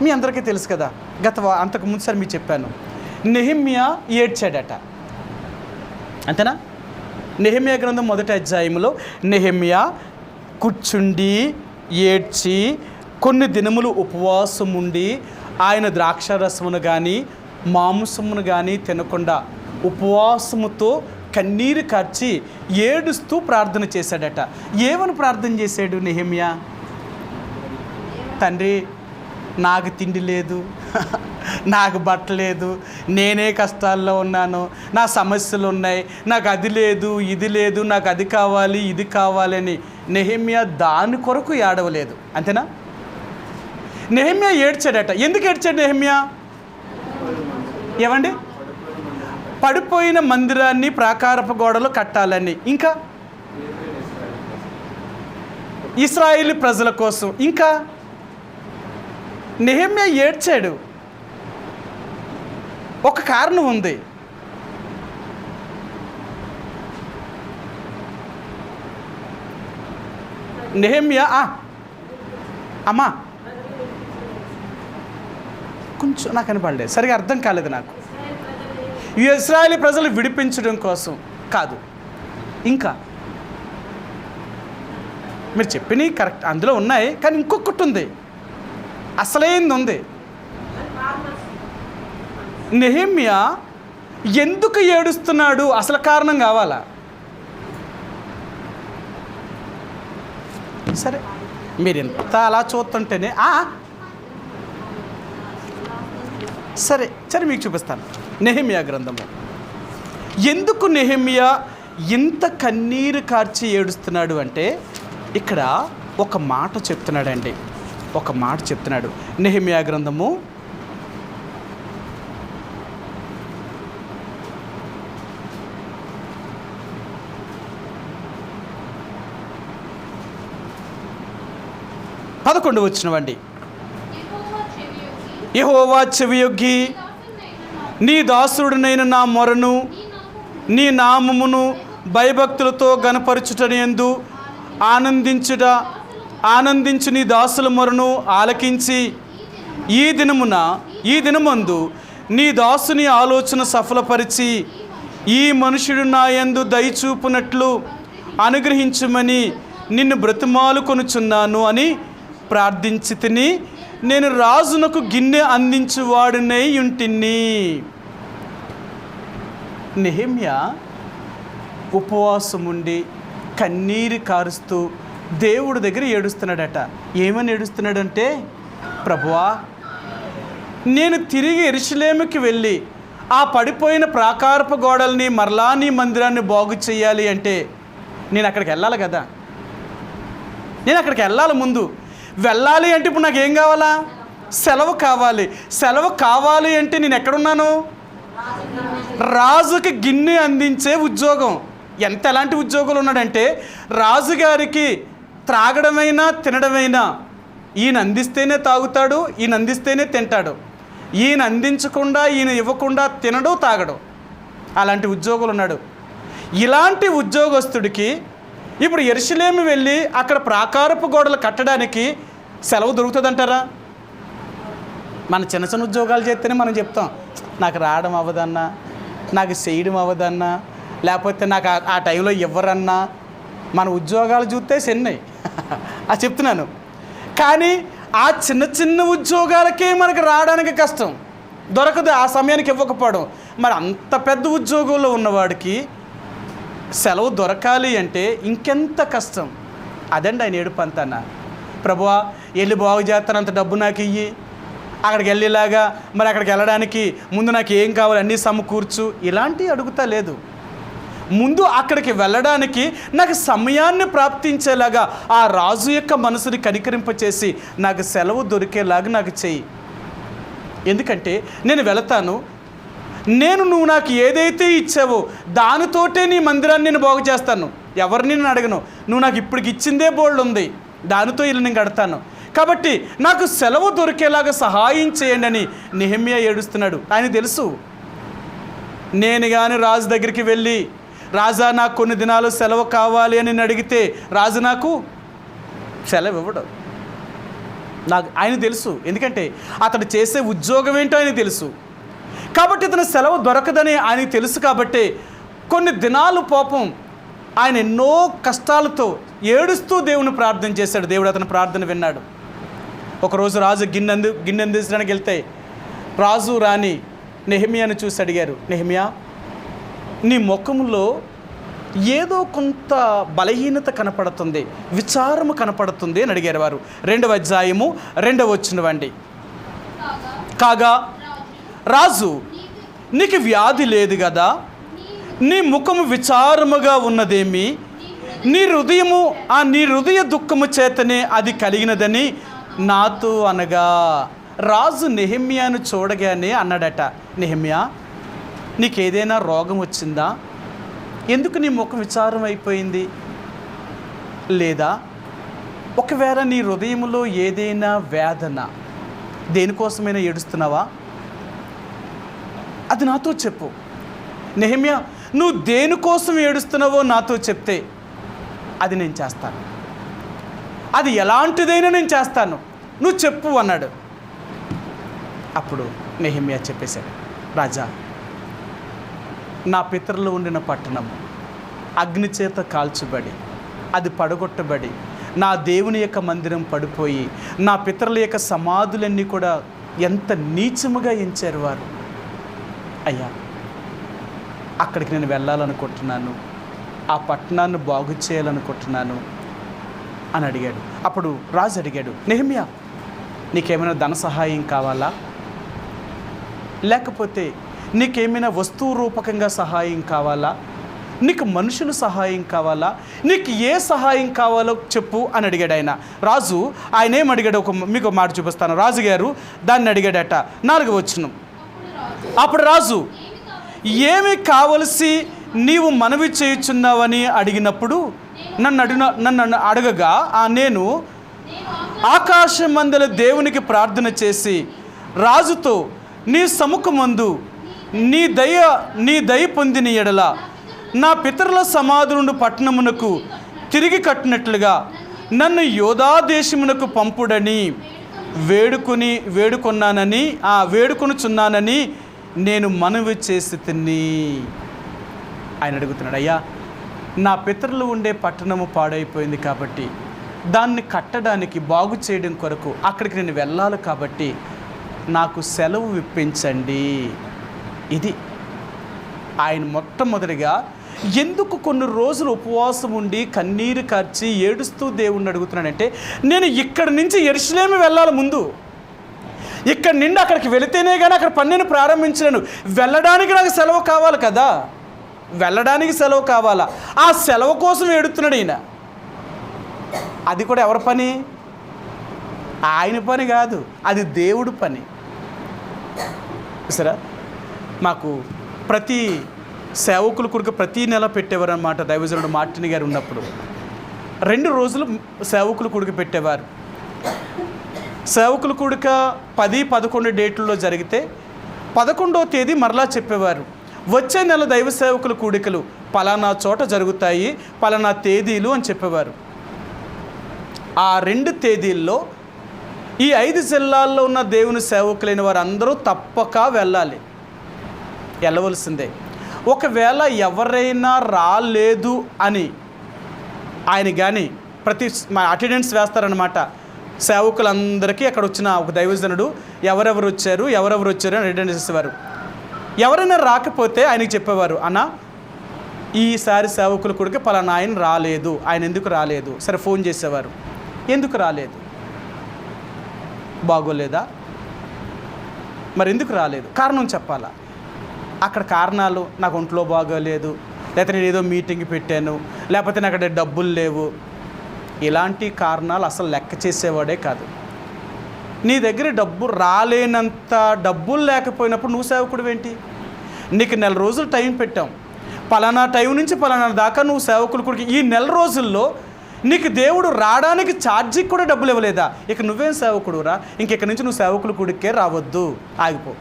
Speaker 1: మీ అందరికీ తెలుసు కదా. అంతకు ముందుసారి మీకు చెప్పాను, నెహెమ్యా ఏడ్చాడట. అంతేనా? నెహెమ్యా గ్రంథం 1వ అధ్యాయంలో నెహెమ్యా కూర్చుండి ఏడ్చి కొన్ని దినములు ఉపవాసం ఉండి ఆయన ద్రాక్షారసమును కానీ మాంసమును కానీ తినకుండా ఉపవాసముతో కన్నీరు కార్చి ఏడుస్తూ ప్రార్థన చేశాడట. ఏమని ప్రార్థన చేశాడు నెహెమ్యా? తండ్రి నాకు తిండి లేదు, నాకు బట్ట లేదు, నేనే కష్టాల్లో ఉన్నాను, నా సమస్యలు ఉన్నాయి, నాకు అది లేదు ఇది లేదు, నాకు అది కావాలి ఇది కావాలని నెహెమ్యా దాని కొరకు ఏడవలేదు. అంతేనా? నెహెమ్యా ఏడ్చాడట. ఎందుకు ఏడ్చాడు నెహెమ్యా? ఏమండి? పడిపోయిన మందిరాన్ని ప్రాకారపు గోడలు కట్టాలని, ఇంకా ఇశ్రాయేలు ప్రజల కోసం, ఇంకా నెహెమ్యా ఏడ్చాడు. ఒక కారణం ఉంది. నెహెమ్యా అమ్మా కొంచెం నాకు కనపడలేదు, సరిగా అర్థం కాలేదు నాకు. ఈ ఇశ్రాయేలు ప్రజలు విడిపించడం కోసం కాదు, ఇంకా మీరు చెప్పినవి కరెక్ట్, అందులో ఉన్నాయి. కానీ ఇంకొకటి ఉంది, అసలైంది ఉంది. నెహెమ్యా ఎందుకు ఏడుస్తున్నాడు? అసలు కారణం కావాలా? సరే మీరు ఎంత అలా చూస్తుంటేనే సరే సరే మీకు చూపిస్తాను. నెహెమ్యా గ్రంథము ఎందుకు నెహెమ్యా ఇంత కన్నీరు కార్చి ఏడుస్తున్నాడు అంటే ఇక్కడ ఒక మాట చెప్తున్నాడండి. ఒక మాట చెప్తున్నాడు. నెహెమ్యా గ్రంథము 11 వచనం. యెహోవా చెవియొగ్గి నీ దాసుడునైన నా మొరను నీ నామమును భయభక్తులతో గణపరచుటయందు ఆనందించు నీ దాసుల మొరను ఆలకించి ఈ దినమందు నీ దాసుని ఆలోచన సఫలపరిచి ఈ మనుషుడు నా యందు దయచూపునట్లు అనుగ్రహించుమని నిన్ను బ్రతిమాలు కొనుచున్నాను అని ప్రార్థించి తిని నేను రాజునకు గిన్నె అందించువాడునై ఉంటిని. నెహెమ్యా ఉపవాసం ఉండి కన్నీరు కారుస్తూ దేవుడి దగ్గర ఏడుస్తున్నాడట. ఏమని ఏడుస్తున్నాడంటే, ప్రభువా, నేను తిరిగి యెరూషలేముకి వెళ్ళి ఆ పడిపోయిన ప్రాకారపు గోడల్ని మరలా నీ మందిరాన్ని బాగు చేయాలి అంటే నేను అక్కడికి వెళ్ళాలి కదా. నేను అక్కడికి వెళ్ళాలి. ముందు వెళ్ళాలి అంటే ఇప్పుడు నాకు ఏం కావాలా? సెలవు కావాలి. సెలవు కావాలి అంటే నేను ఎక్కడున్నాను? రాజుకి గిన్నె అందించే ఉద్యోగం. ఎలాంటి ఉద్యోగులు ఉన్నాడంటే, రాజుగారికి త్రాగడమైనా తినడమైనా ఈయన అందిస్తేనే తాగుతాడు, ఈయన అందిస్తేనే తింటాడు. ఈయన అందించకుండా, ఈయన ఇవ్వకుండా తినడు, తాగడు. అలాంటి ఉద్యోగులు ఉన్నాడు. ఇలాంటి ఉద్యోగస్తుడికి ఇప్పుడు యెరూషలేము వెళ్ళి అక్కడ ప్రాకారపు గోడలు కట్టడానికి సెలవు దొరుకుతుందంటారా? మన చిన్న చిన్న ఉద్యోగాలు చేస్తేనే మనం చెప్తాం, నాకు రావడం అవ్వదన్నా, నాకు చేయడం అవ్వదన్నా, లేకపోతే నాకు ఆ టైంలో ఇవ్వరన్నా. మన ఉద్యోగాలు చూస్తే చెన్నై అది చెప్తున్నాను. కానీ ఆ చిన్న చిన్న ఉద్యోగాలకే మనకు రావడానికి కష్టం, దొరకదు, ఆ సమయానికి ఇవ్వకపోవడం. మరి అంత పెద్ద ఉద్యోగంలో ఉన్నవాడికి సెలవు దొరకాలి అంటే ఇంకెంత కష్టం. అదండి ఆయన ఏడుపు అంతా. ప్రభువా, వెళ్ళి బాగు చేస్తానంత డబ్బు నాకు ఇయ్యి, అక్కడికి వెళ్ళేలాగా, మరి అక్కడికి వెళ్ళడానికి ముందు నాకు ఏం కావాలి అన్నీ సమకూర్చు, ఇలాంటివి అడుగుతా లేదు. ముందు అక్కడికి వెళ్ళడానికి నాకు సమయాన్ని ప్రాప్తించేలాగా ఆ రాజు యొక్క మనసుని కనికరింపచేసి నాకు సెలవు దొరికేలాగా నాకు చెయ్యి. ఎందుకంటే నేను వెళతాను, నువ్వు నాకు ఏదైతే ఇచ్చావో దానితోటే నీ మందిరాన్ని నేను బాగు చేస్తాను. ఎవరిని నేను అడగను, నువ్వు నాకు ఇప్పటికి ఇచ్చిందే బోల్డ్ ఉంది, దానితో ఇల్లు నేను కడతాను. కాబట్టి నాకు సెలవు దొరికేలాగా సహాయం చేయండి అని నెహెమ్యా ఏడుస్తున్నాడు. ఆయన తెలుసు, నేను కానీ రాజు దగ్గరికి వెళ్ళి, రాజా నాకు కొన్ని దినాలు సెలవు కావాలి అని అడిగితే రాజు నాకు సెలవు ఇవ్వడు. ఆయన తెలుసు, ఎందుకంటే అతడు చేసే ఉద్యోగం ఏంటో ఆయన తెలుసు. కాబట్టి ఇతను సెలవు దొరకదని ఆయనకు తెలుసు. కాబట్టి కొన్ని దినాలు పాపం ఆయన ఎన్నో కష్టాలతో ఏడుస్తూ దేవుని ప్రార్థన చేశాడు. దేవుడు అతని ప్రార్థన విన్నాడు. ఒకరోజు రాజు గిన్నె అందించడానికి వెళ్తే రాజు రాణి నెహెమ్యాను చూసి అడిగారు, నెహెమ్యా, నీ ముఖంలో ఏదో కొంత బలహీనత కనపడుతుంది, విచారము కనపడుతుంది అని అడిగారు వారు. 2వ అధ్యాయము 2వ వచనం. కాగా రాజు, నీకు వ్యాధి లేదు కదా, నీ ముఖము విచారముగా ఉన్నదేమి, నీ హృదయ దుఃఖము చేతనే అది కలిగినదని నాతో అనగా, రాజు నెహెమ్యాను చూడగానే అన్నాడట, నెహెమ్యా, నీకేదైనా రోగం వచ్చిందా? ఎందుకు నీ ముఖం విచారం అయిపోయింది? లేదా ఒకవేళ నీ హృదయంలో ఏదైనా వేదన, దేనికోసమైనా ఏడుస్తున్నావా? అది నాతో చెప్పు. నెహెమ్యా, నువ్వు దేనికోసం ఏడుస్తున్నావో నాతో చెప్తే అది నేను చేస్తాను, అది ఎలాంటిదైనా నేను చేస్తాను, నువ్వు చెప్పు అన్నాడు. అప్పుడు నెహెమ్యా చెప్పేశాడు, రాజా, నా పితరులు ఉండిన పట్టణం అగ్ని చేత కాల్చబడి అది పడగొట్టబడి నా దేవుని యొక్క మందిరం పడిపోయి నా పితరుల యొక్క సమాధులన్నీ కూడా ఎంత నీచముగా ఎంచారు వారు. అయ్యా, అక్కడికి నేను వెళ్ళాలనుకుంటున్నాను, ఆ పట్టణాన్ని బాగు చేయాలనుకుంటున్నాను అని అడిగాడు. అప్పుడు రాజు అడిగాడు, నెహెమ్యా, నీకేమైనా ధన సహాయం కావాలా, లేకపోతే నీకేమైనా వస్తువు రూపకంగా సహాయం కావాలా, నీకు మనుషులు సహాయం కావాలా, నీకు ఏ సహాయం కావాలో చెప్పు అని అడిగాడు ఆయన. రాజు ఆయన ఏం అడిగాడు, మీకు మాట చూపిస్తాను. రాజుగారు దాన్ని అడిగాడట. 4వ వచనం. అప్పుడు రాజు, ఏమి కావలసి నీవు మనవి చేయుచున్నావని అడిగినప్పుడు నన్ను అడగగా నేను ఆకాశమందల దేవునికి ప్రార్థన చేసి రాజుతో నీ సముఖమందు నీ దయ పొందిన ఎడల నా పితరుల సమాధులను పట్టణమునకు తిరిగి కట్టినట్లుగా నన్ను యోధా దేశమునకు పంపుడని వేడుకొనుచున్నానని నేను మనవి చేసి తిని. ఆయన అడుగుతున్నాడు, అయ్యా నా పితరులు ఉండే పట్టణము పాడైపోయింది కాబట్టి దాన్ని కట్టడానికి బాగు చేయడం కొరకు అక్కడికి నేను వెళ్ళాలి కాబట్టి నాకు సెలవు ఇప్పించండి. ఇది ఆయన మొట్టమొదటిగా ఎందుకు కొన్ని రోజులు ఉపవాసం ఉండి కన్నీరు కార్చి ఏడుస్తూ దేవుణ్ణి అడుగుతున్నాడంటే, నేను ఇక్కడి నుంచి యెరూషలేము వెళ్ళాలి, ముందు ఇక్కడి నుండి అక్కడికి వెళితేనే కానీ అక్కడ పనిని ప్రారంభించలేను, వెళ్ళడానికి నాకు సెలవు కావాలి కదా, వెళ్ళడానికి సెలవు కావాలా, ఆ సెలవు కోసం ఏడుతున్నాడు ఈయన. అది కూడా ఎవరి పని? ఆయన పని కాదు, అది దేవుడి పని. సరే, మాకు ప్రతి సేవకుల కొరకు ప్రతి నెల పెట్టేవారు అన్నమాట. దైవజనుడు మార్టిన్ గారు ఉన్నప్పుడు 2 రోజులు సేవకుల కొడుకు పెట్టేవారు. సేవకుల కూడిక 10-11 డేట్లలో జరిగితే 11వ తేదీ మరలా చెప్పేవారు, వచ్చే నెల దైవ సేవకుల కూడికలు పలానా చోట జరుగుతాయి, పలానా తేదీలు అని చెప్పేవారు. ఆ 2 తేదీల్లో ఈ 5 జిల్లాల్లో ఉన్న దేవుని సేవకులైన వారు అందరూ తప్పక వెళ్ళవలసిందే. ఒకవేళ ఎవరైనా రాలేదు అని ఆయన కానీ ప్రతి అటెండెన్స్ వేస్తారనమాట. సేవకులందరికీ అక్కడ వచ్చిన ఒక దైవజనుడు ఎవరెవరు వచ్చారు అని అటెండెన్స్ ఇచ్చేవారు. ఎవరైనా రాకపోతే ఆయనకి చెప్పేవారు, అన్న ఈసారి సేవకుల కొడుకు పలానా ఆయన రాలేదు, ఆయన ఎందుకు రాలేదు? సరే ఫోన్ చేసేవారు, ఎందుకు రాలేదు? బాగోలేదా? మరి ఎందుకు రాలేదు? కారణం చెప్పాలా? అక్కడ కారణాలు, నాకు ఒంట్లో బాగోలేదు, లేకపోతే నేను ఏదో మీటింగ్ పెట్టాను, లేకపోతే నాకు అక్కడ డబ్బులు లేవు, ఇలాంటి కారణాలు అసలు లెక్క చేసేవాడే కాదు. నీ దగ్గర డబ్బు రాలేనంత డబ్బులు లేకపోయినప్పుడు నువ్వు సేవకుడు ఏంటి? నీకు 4 రోజులు టైం పెట్టాం, పలానా టైం నుంచి పలానా దాకా నువ్వు సేవకులు కూడా, ఈ 4 రోజుల్లో నీకు దేవుడు రావడానికి ఛార్జీకి కూడా డబ్బులు ఇవ్వలేదా? ఇక నువ్వేం సేవకుడు రా, ఇంకెక్కడి నుంచి నువ్వు సేవకులు కొడుకే రావద్దు, ఆగిపో.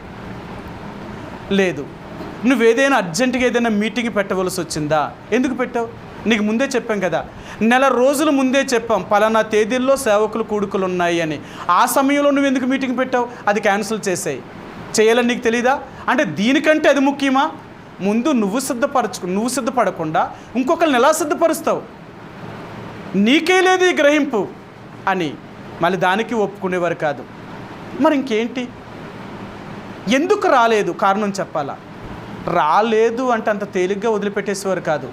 Speaker 1: లేదు, నువ్వేదైనా అర్జెంటుగా ఏదైనా మీటింగ్ పెట్టవలసి వచ్చిందా? ఎందుకు పెట్టావు? నీకు ముందే చెప్పాం కదా, 4 రోజుల ముందే చెప్పాం పలానా తేదీల్లో సేవకులు కూడుకులు ఉన్నాయి అని. ఆ సమయంలో నువ్వు ఎందుకు మీటింగ్ పెట్టావు? అది క్యాన్సిల్ చేయాలని నీకు తెలీదా? అంటే దీనికంటే అది ముఖ్యమా? ముందు నువ్వు సిద్ధపడకుండా ఇంకొకరిని ఎలా సిద్ధపరుస్తావు? నీకే లేదు ఈ గ్రహింపు అని మళ్ళీ దానికి ఒప్పుకునేవారు కాదు. మరి ఇంకేంటి? ఎందుకు రాలేదు కారణం చెప్పాలా? రాలేదు అంటే అంత తేలిగ్గా వదిలిపెట్టేసేవారు కాదు.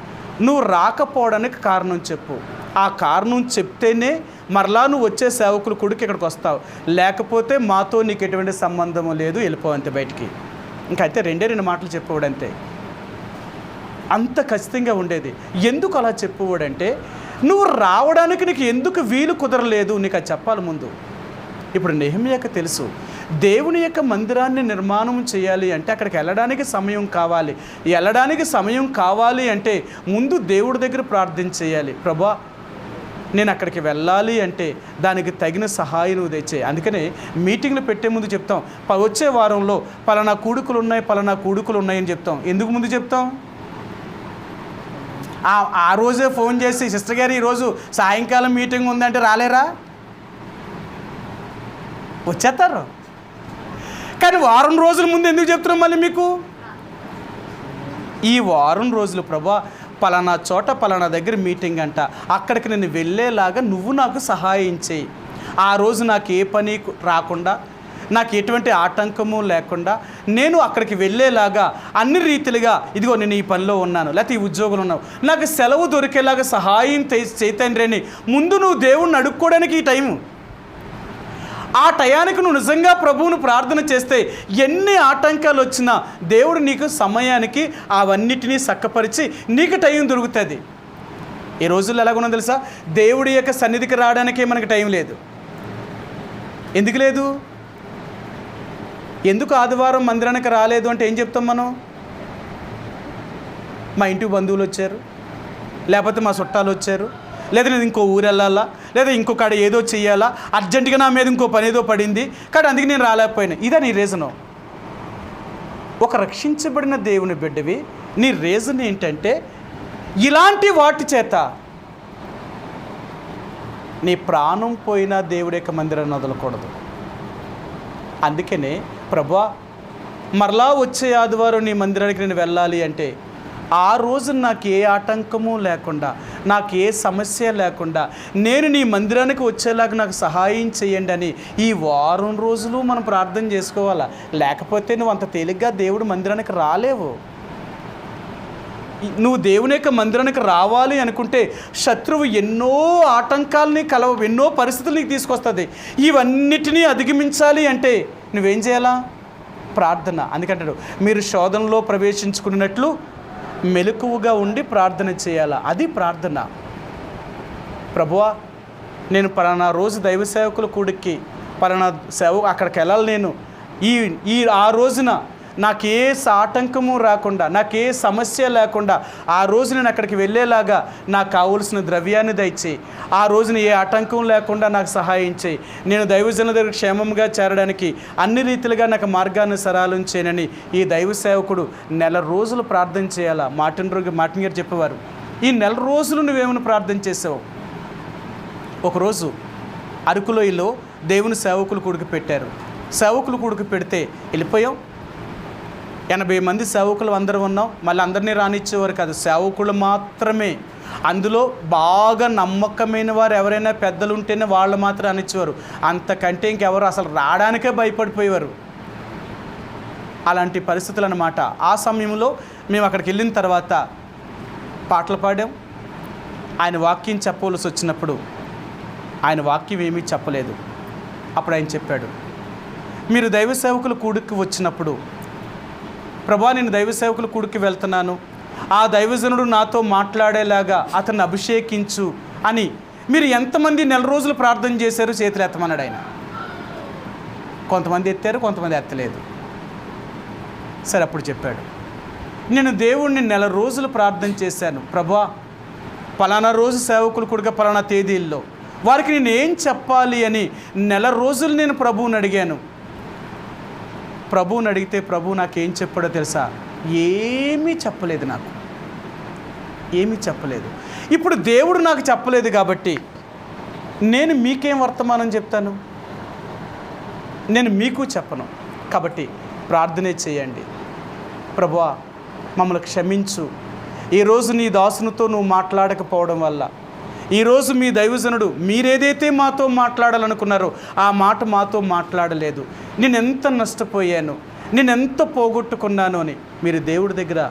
Speaker 1: నువ్వు రాకపోవడానికి కారణం చెప్పు, ఆ కారణం చెప్తేనే మరలా నువ్వు వచ్చే సేవకులు కొడుకు ఇక్కడికి వస్తావు, లేకపోతే మాతో నీకు ఎటువంటి సంబంధం లేదు, వెళ్ళిపోవంతే బయటికి. ఇంకైతే 2 మాటలు చెప్పేవాడంతే. అంత ఖచ్చితంగా ఉండేది. ఎందుకు అలా చెప్పేవాడంటే, నువ్వు రావడానికి నీకు ఎందుకు వీలు కుదరలేదు నీకు అది చెప్పాలి ముందు. ఇప్పుడు నెహెమ్యాకు తెలుసు, దేవుని యొక్క మందిరాన్ని నిర్మాణం చేయాలి అంటే అక్కడికి వెళ్ళడానికి సమయం కావాలి అంటే ముందు దేవుడి దగ్గర ప్రార్థన చేయాలి. ప్రభా, నేను అక్కడికి వెళ్ళాలి అంటే దానికి తగిన సహాయం నువ్వు తెచ్చేయి. అందుకనే మీటింగ్లు పెట్టే ముందు చెప్తాం, వచ్చే వారంలో పలానా కూడుకులు ఉన్నాయి అని చెప్తాం. ఎందుకు ముందు చెప్తాం? ఆ రోజే ఫోన్ చేసి, సిస్టర్ గారు ఈరోజు సాయంకాలం మీటింగ్ ఉందంటే రాలేరా? వచ్చేస్తారు. కానీ వారం రోజుల ముందు ఎందుకు చెప్తున్నాం మళ్ళీ మీకు? ఈ వారం రోజులు ప్రభా పలానా చోట పలానా దగ్గర మీటింగ్ అంట, అక్కడికి నేను వెళ్ళేలాగా నువ్వు నాకు సహాయం చేయి. ఆ రోజు నాకు ఏ పని రాకుండా, నాకు ఎటువంటి ఆటంకము లేకుండా నేను అక్కడికి వెళ్ళేలాగా అన్ని రీతిలుగా, ఇదిగో నేను ఈ పనిలో ఉన్నాను, లేకపోతే ఈ ఉద్యోగంలో ఉన్నావు, నాకు సెలవు దొరికేలాగా సహాయం చేతండ్రి అని ముందు నువ్వు దేవుణ్ణి అడుక్కోవడానికి ఈ టైము. ఆ టయానికి నువ్వు నిజంగా ప్రభువును ప్రార్థన చేస్తే ఎన్ని ఆటంకాలు వచ్చినా దేవుడు నీకు సమయానికి అవన్నిటినీ చక్కపరిచి నీకు టైం దొరుకుతుంది. ఈ రోజుల్లో ఎలాగున్నా తెలుసా? దేవుడి యొక్క సన్నిధికి రావడానికే మనకి టైం లేదు. ఎందుకు లేదు? ఎందుకు ఆదివారం మందిరానికి రాలేదు అంటే ఏం చెప్తాం మనం? మా ఇంటికి బంధువులు వచ్చారు, లేకపోతే మా చుట్టాలు వచ్చారు, లేదా నేను ఇంకో ఊరు వెళ్ళాలా, లేదా ఇంకొకడ ఏదో చెయ్యాలా, అర్జెంటుగా నా మీద ఇంకో పని ఏదో పడింది, కానీ అందుకే నేను రాలేకపోయినా. ఇదే నీ రీజను. ఒక రక్షించబడిన దేవుని బిడ్డవి, నీ రీజన్ ఏంటంటే ఇలాంటి వాటి చేత నీ ప్రాణం పోయినా దేవుడి యొక్క మందిరాన్ని వదలకూడదు. అందుకనే ప్రభువా మరలా వచ్చే ఆదివారం నీ మందిరానికి నేను వెళ్ళాలి అంటే ఆ రోజు నాకు ఏ ఆటంకము లేకుండా, నాకు ఏ సమస్య లేకుండా నేను నీ మందిరానికి వచ్చేలాగా నాకు సహాయం చేయండి అని ఈ వారం రోజులు మనం ప్రార్థన చేసుకోవాలా. లేకపోతే నువ్వు అంత తేలిగ్గా దేవుడి మందిరానికి రాలేవు. నువ్వు దేవుని యొక్క మందిరానికి రావాలి అనుకుంటే శత్రువు ఎన్నో ఆటంకాలని ఎన్నో పరిస్థితులు తీసుకొస్తుంది. ఇవన్నిటినీ అధిగమించాలి అంటే నువ్వేం చేయాలా? ప్రార్థన. అందుకంటాడు మీరు శోధనలో ప్రవేశించుకున్నట్లు మెలకువగా ఉండి ప్రార్థన చేయాలా. అది ప్రార్థన. ప్రభువా నేను పలానా రోజు దైవ సేవకుల కూడికి పలానా అక్కడికి వెళ్ళాలి, నేను ఆ రోజున నాకు ఏ ఆటంకము రాకుండా, నాకు ఏ సమస్య లేకుండా ఆ రోజు నేను అక్కడికి వెళ్ళేలాగా నాకు కావలసిన ద్రవ్యాన్ని దయచేయి. ఆ రోజున ఏ ఆటంకం లేకుండా నాకు సహాయం చేయి. నేను దైవజనుల దగ్గర క్షేమంగా చేరడానికి అన్ని రీతిలుగా నాకు మార్గాన్ని సరళం చేయనని ఈ దైవ సేవకుడు నెల రోజులు ప్రార్థన చేయాలా. మార్టిన్ గారు చెప్పేవారు, ఈ నెల రోజులు నువ్వేమైనా ప్రార్థన చేసావు. ఒకరోజు అరకులోయలో దేవుని సేవకులు కూడికి పెట్టారు. సేవకులు కూడికి పెడితే వెళ్ళిపోయాం. 80 మంది సేవకులు అందరూ ఉన్నాం. మళ్ళీ అందరినీ రానిచ్చేవారు కాదు, సేవకులు మాత్రమే. అందులో బాగా నమ్మకమైన వారు ఎవరైనా పెద్దలు ఉంటేనే వాళ్ళు మాత్రం రానిచ్చేవారు. అంతకంటే ఇంకెవరు అసలు రావడానికే భయపడిపోయేవారు. అలాంటి పరిస్థితులు అన్నమాట. ఆ సమయంలో మేము అక్కడికి వెళ్ళిన తర్వాత పాటలు పాడాం. ఆయన వాక్యం చెప్పవలసి వచ్చినప్పుడు ఆయన వాక్యం ఏమీ చెప్పలేదు. అప్పుడు ఆయన చెప్పాడు, మీరు దైవ సేవకులు కూడికి వచ్చినప్పుడు ప్రభా నేను దైవ సేవకుల కూడికి వెళ్తున్నాను, ఆ దైవజనుడు నాతో మాట్లాడేలాగా అతన్ని అభిషేకించు అని మీరు ఎంతమంది నెల రోజులు ప్రార్థన చేశారు? చేతులు ఎత్తమన్నాడు ఆయన. కొంతమంది ఎత్తారు, కొంతమంది ఎత్తలేదు. సరే అప్పుడు చెప్పాడు, నేను దేవుణ్ణి నెల రోజులు ప్రార్థన చేశాను ప్రభా, పలానా రోజు సేవకులు కూడిగా పలానా తేదీల్లో వారికి నేను ఏం చెప్పాలి అని నెల రోజులు నేను ప్రభువుని అడిగాను. ప్రభువుని అడిగితే ప్రభువు నాకేం చెప్పాడో తెలుసా? ఏమీ చెప్పలేదు, నాకు ఏమీ చెప్పలేదు. ఇప్పుడు దేవుడు నాకు చెప్పలేదు కాబట్టి నేను మీకేం వర్తమానం చెప్తాను? నేను మీకు చెప్పను. కాబట్టి ప్రార్థనే చేయండి. ప్రభువా మమ్మల్ని క్షమించు, ఈరోజు నీ దాసునితో నువ్వు మాట్లాడకపోవడం వల్ల, ఈరోజు మీ దైవజనుడు మీరేదైతే మాతో మాట్లాడాలనుకున్నారో ఆ మాట మాతో మాట్లాడలేదు, నేనెంత నష్టపోయాను, నేనెంత పోగొట్టుకున్నాను అని మీరు దేవుడి దగ్గర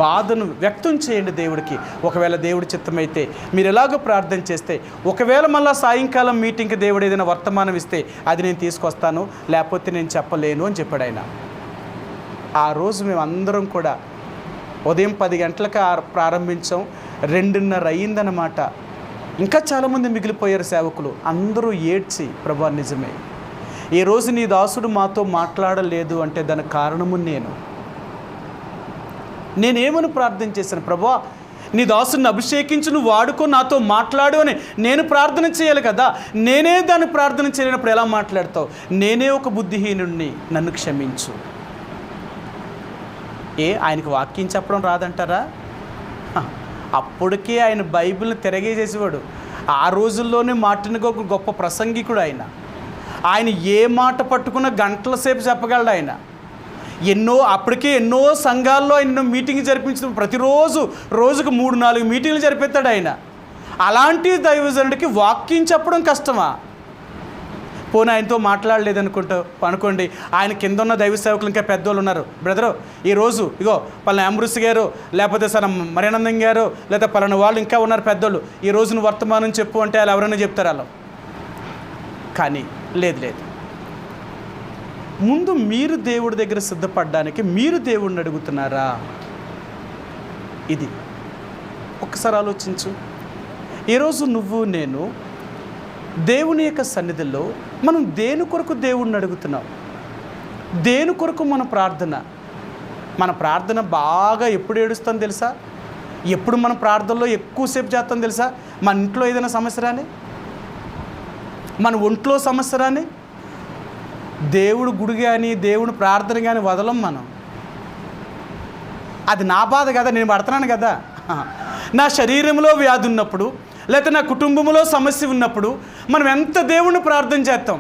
Speaker 1: బాధను వ్యక్తం చేయండి దేవుడికి. ఒకవేళ దేవుడి చిత్తమైతే మీరు ఎలాగో ప్రార్థన చేస్తే, ఒకవేళ మళ్ళీ సాయంకాలం మీటింగ్కి దేవుడు ఏదైనా వర్తమానం ఇస్తే అది నేను తీసుకొస్తాను, లేకపోతే నేను చెప్పలేను అని చెప్పాడు ఆయన. ఆ రోజు మేము అందరం కూడా ఉదయం 10 గంటలకు ప్రారంభించాం. 2:30 అయ్యిందన్నమాట. ఇంకా చాలామంది మిగిలిపోయారు సేవకులు. అందరూ ఏడ్చి ప్రభా నిజమే, ఈరోజు నీ దాసుడు మాతో మాట్లాడలేదు అంటే దానికి కారణము నేనేమని ప్రార్థన చేశాను? ప్రభా నీ దాసుని అభిషేకించి నువ్వు వాడుకో, నాతో మాట్లాడు అని నేను ప్రార్థన చేయాలి కదా. నేనే దాన్ని ప్రార్థన చేయలేనప్పుడు ఎలా మాట్లాడతావు? నేనే ఒక బుద్ధిహీనుడిని, నన్ను క్షమించు. ఆయనకు వాక్యం చెప్పడం రాదంటారా? అప్పటికే ఆయన బైబిల్ని తిరగేసేసేవాడు. ఆ రోజుల్లోనే మార్టిన్ ఒక గొప్ప ప్రసంగికుడు ఆయన ఏ మాట పట్టుకున్న గంటల సేపు చెప్పగలడు ఆయన. అప్పటికే ఎన్నో సంఘాల్లో ఆయన మీటింగ్ జరిపించిన ప్రతిరోజు రోజుకు 3-4 మీటింగ్లు జరిపిస్తాడు ఆయన. అలాంటి దైవజనుడికి వాక్యం చెప్పడం కష్టమా? పోనీ ఆయనతో మాట్లాడలేదు అనుకోండి, ఆయన కింద ఉన్న దైవ సేవకులు ఇంకా పెద్దోళ్ళు ఉన్నారు, బ్రదరు ఈరోజు ఇగో పలానా అంబ్రూస్ గారు, లేకపోతే సరే మరినందం గారు, లేకపోతే పలానా వాళ్ళు ఇంకా ఉన్నారు పెద్దోళ్ళు, ఈ రోజు నువ్వు వర్తమానం చెప్పు అంటే వాళ్ళు ఎవరైనా చెప్తారు వాళ్ళు. కానీ లేదు, ముందు మీరు దేవుడి దగ్గర సిద్ధపడడానికి మీరు దేవుడిని అడుగుతున్నారా? ఇది ఒక్కసారి ఆలోచించు. ఈరోజు నువ్వు నేను దేవుని యొక్క సన్నిధిలో మనం దేని కొరకు దేవుడిని అడుగుతున్నాం? దేని కొరకు మన ప్రార్థన బాగా ఎప్పుడు ఏడుస్తాం తెలుసా? ఎప్పుడు మన ప్రార్థనలో ఎక్కువసేపు చేస్తాం తెలుసా? మన ఇంట్లో ఏదైనా సమస్య రాని, మన ఒంట్లో సమస్య రాని, దేవుడు గుడి కానీ దేవుని ప్రార్థన కానీ వదలం మనం. అది నా బాధ కదా, నేను పడుతున్నాను కదా. నా శరీరంలో వ్యాధి ఉన్నప్పుడు, లేకపోతే నా కుటుంబంలో సమస్య ఉన్నప్పుడు మనం ఎంత దేవుణ్ణి ప్రార్థన చేస్తాం.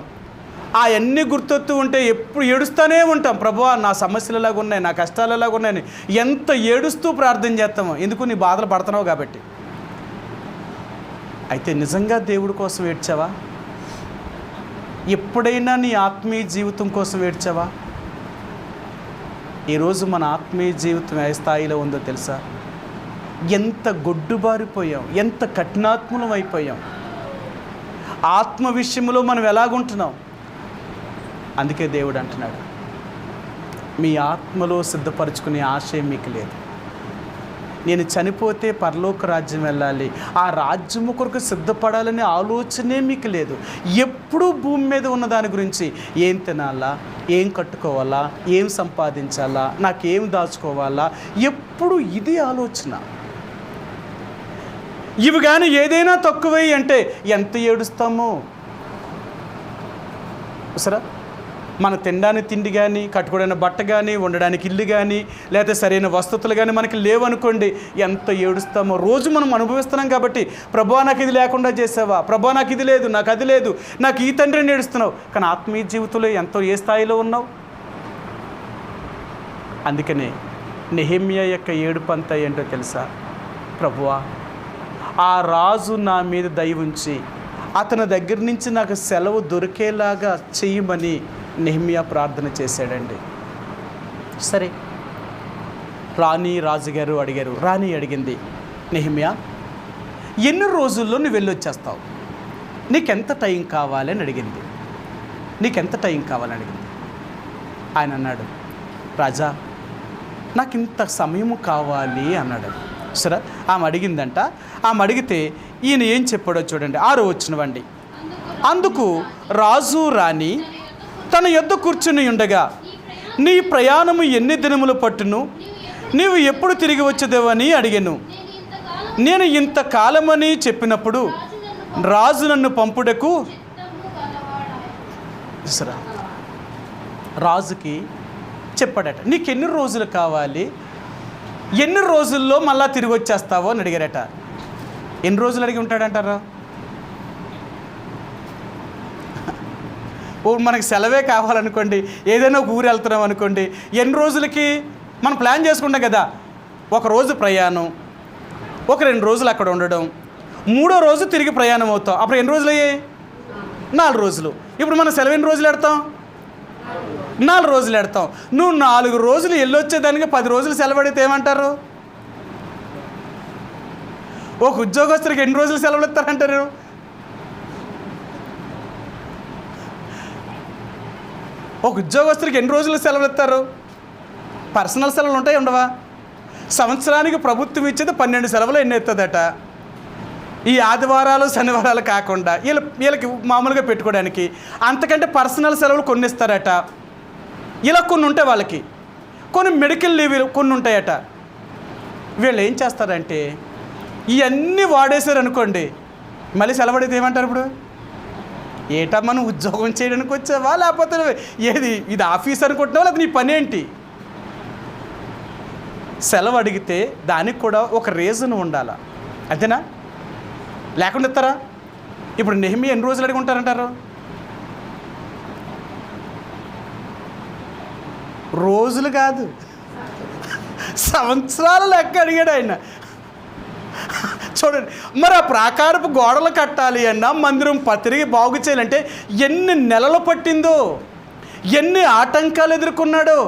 Speaker 1: అవన్నీ గుర్తొస్తూ ఉంటే ఎప్పుడు ఏడుస్తూనే ఉంటాం. ప్రభువా నా సమస్యలు ఎలాగ ఉన్నాయి, నా కష్టాలు ఎలాగ ఉన్నాయని ఎంత ఏడుస్తూ ప్రార్థన చేస్తామో. ఎందుకు? నీ బాధలు పడుతున్నావు కాబట్టి. అయితే నిజంగా దేవుడి కోసం ఏడ్చావా? ఎప్పుడైనా నీ ఆత్మీయ జీవితం కోసం ఏడ్చావా? ఈరోజు మన ఆత్మీయ జీవితం ఏ స్థాయిలో ఉందో తెలుసా? ఎంత గొడ్డుబారిపోయాం, ఎంత కఠినాత్ములం అయిపోయాం. ఆత్మ విషయంలో మనం ఎలాగుంటున్నాం? అందుకే దేవుడు అంటున్నాడు, మీ ఆత్మలో సిద్ధపరచుకునే ఆశయం మీకు లేదు. నేను చనిపోతే పరలోక రాజ్యం వెళ్ళాలి, ఆ రాజ్యము కొరకు సిద్ధపడాలనే ఆలోచనే మీకు లేదు. ఎప్పుడూ భూమి మీద ఉన్న దాని గురించి, ఏం తినాలా, ఏం కట్టుకోవాలా, ఏం సంపాదించాలా, నాకేం దాచుకోవాలా, ఎప్పుడు ఇది ఆలోచన. ఇవి కానీ ఏదైనా తక్కువై అంటే ఎంత ఏడుస్తామో సరే. మన తినడానికి తిండి కానీ, కట్టుకోవడానికి బట్ట కానీ, ఉండడానికి ఇల్లు కానీ, లేకపోతే సరైన వసతులు కానీ మనకి లేవనుకోండి, ఎంత ఏడుస్తామో. రోజు మనం అనుభవిస్తున్నాం కాబట్టి, ప్రభువా నాకు ఇది లేకుండా చేసావా, ప్రభువా నాకు ఇది లేదు, నాకు అది లేదు, నాకు ఈ తండ్రిని ఏడుస్తున్నావు. కానీ ఆత్మీయ జీవితంలో ఎంతో ఏ స్థాయిలో ఉన్నావు? అందుకనే నెహెమ్యా యొక్క ఏడుపు అంతా ఏంటో తెలుసా? ప్రభువా ఆ రాజు నా మీద దయ ఉంచి అతని దగ్గర నుంచి నాకు సెలవు దొరికేలాగా చేయమని నెహెమ్యా ప్రార్థన చేశాడండి. సరే, రాజుగారు అడిగారు. రాణి అడిగింది, నెహెమ్యా ఎన్ని రోజుల్లో నువ్వు వెళ్ళొచ్చేస్తావు, నీకెంత టైం కావాలని అడిగింది. నీకెంత టైం కావాలని అడిగింది. ఆయన అన్నాడు, రాజా నాకు ఇంత సమయము కావాలి అన్నాడు. సరే, ఆమె అడిగిందంట. ఆమె అడిగితే ఈయన ఏం చెప్పాడో చూడండి. 6వ వచనం. అందుకు రాజు రాణి తన యొద్ద కూర్చుని ఉండగా, నీ ప్రయాణము ఎన్ని దినములు పట్టును, నీవు ఎప్పుడు తిరిగి వచ్చేదేవని అడిగాను. నేను ఇంతకాలమని చెప్పినప్పుడు రాజు నన్ను పంపుటకు రాజుకి చెప్పాడట, నీకెన్ని రోజులు కావాలి, ఎన్ని రోజుల్లో మళ్ళా తిరిగి వచ్చేస్తావో అని అడిగారట. ఎన్ని రోజులు అడిగి ఉంటాడంటారా? మనకి సెలవే కావాలనుకోండి, ఏదైనా ఒక ఊరు వెళ్తున్నాం అనుకోండి, ఎన్ని రోజులకి మనం ప్లాన్ చేసుకుంటాం కదా. ఒక రోజు ప్రయాణం, ఒక 2 రోజులు అక్కడ ఉండడం, 3వ రోజు తిరిగి ప్రయాణం అవుతాం. అప్పుడు ఎన్ని రోజులు అయ్యాయి? 4 రోజులు. ఇప్పుడు మనం సెలవు ఎన్ని రోజులు పెడతాం? 4 రోజులు పెడతాం. నువ్వు 4 రోజులు వెళ్ళొచ్చేదానికి 10 రోజులు సెలవు అడిగితే ఏమంటారు? ఒక ఉద్యోగస్తుడికి ఎన్ని రోజులు సెలవులు ఇస్తారంటారు? ఒక ఉద్యోగస్తుడికి ఎన్ని రోజులు సెలవులు ఇస్తారు? పర్సనల్ సెలవులు ఉంటాయి, ఉండవా? సంవత్సరానికి ప్రభుత్వం ఇచ్చేది 12 సెలవులు ఎన్ని ఎత్తుందట. ఈ ఆదివారాలు శనివారాలు కాకుండా వీళ్ళకి మామూలుగా పెట్టుకోవడానికి అంతకంటే పర్సనల్ సెలవులు కొన్ని ఇస్తారట. ఇలా కొన్ని ఉంటాయి వాళ్ళకి. కొన్ని మెడికల్ లీవ్లు కొన్ని ఉంటాయట. వీళ్ళు ఏం చేస్తారంటే ఇవన్నీ వాడేశారు అనుకోండి, మళ్ళీ సెలవు అడిగితే ఏమంటారు? ఇప్పుడు ఏటా మనం ఉద్యోగం చేయడానికి వచ్చావా, లేకపోతే ఏది ఇది ఆఫీస్ అనుకుంటున్నావా, లేకపోతే నీ పని ఏంటి? సెలవు అడిగితే దానికి కూడా ఒక రీజన్ ఉండాలా, అంతేనా? లేకుండా ఇస్తారా? ఇప్పుడు నెహెమ్యా ఎన్ని రోజులు అడిగి ఉంటారంటారు? రోజులు కాదు, సంవత్సరాల లెక్క అడిగాడు ఆయన. చూడండి, మరి ఆ ప్రాకారపు గోడలు కట్టాలి అన్నా, మందిరం తిరిగి బాగు చేయాలంటే ఎన్ని నెలలు పట్టిందో, ఎన్ని ఆటంకాలు ఎదుర్కొన్నాడో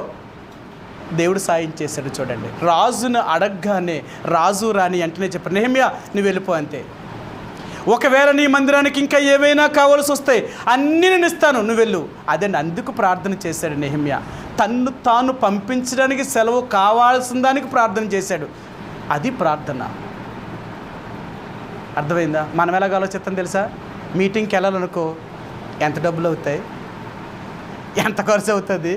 Speaker 1: దేవుడు సాయం చేశాడు. చూడండి, రాజును అడగగానే రాజు రాణి అంటేనే చెప్పారు, నెహెమ్యా నువ్వు వెళ్ళిపో అంతే. ఒకవేళ నీ మందిరానికి ఇంకా ఏమైనా కావాల్సి వస్తే అన్నీ నేను ఇస్తాను, నువ్వు వెళ్ళు. అదండి, అందుకు ప్రార్థన చేశాడు నెహెమ్యా. తన్ను తాను పంపించడానికి సెలవు కావాల్సిన దానికి ప్రార్థన చేశాడు. అది ప్రార్థన. అర్థమైందా? మనం ఎలాగ ఆలోచిస్తాం తెలుసా? మీటింగ్కి వెళ్ళాలనుకో, ఎంత డబ్బులు అవుతాయి, ఎంత ఖర్చు అవుతుంది,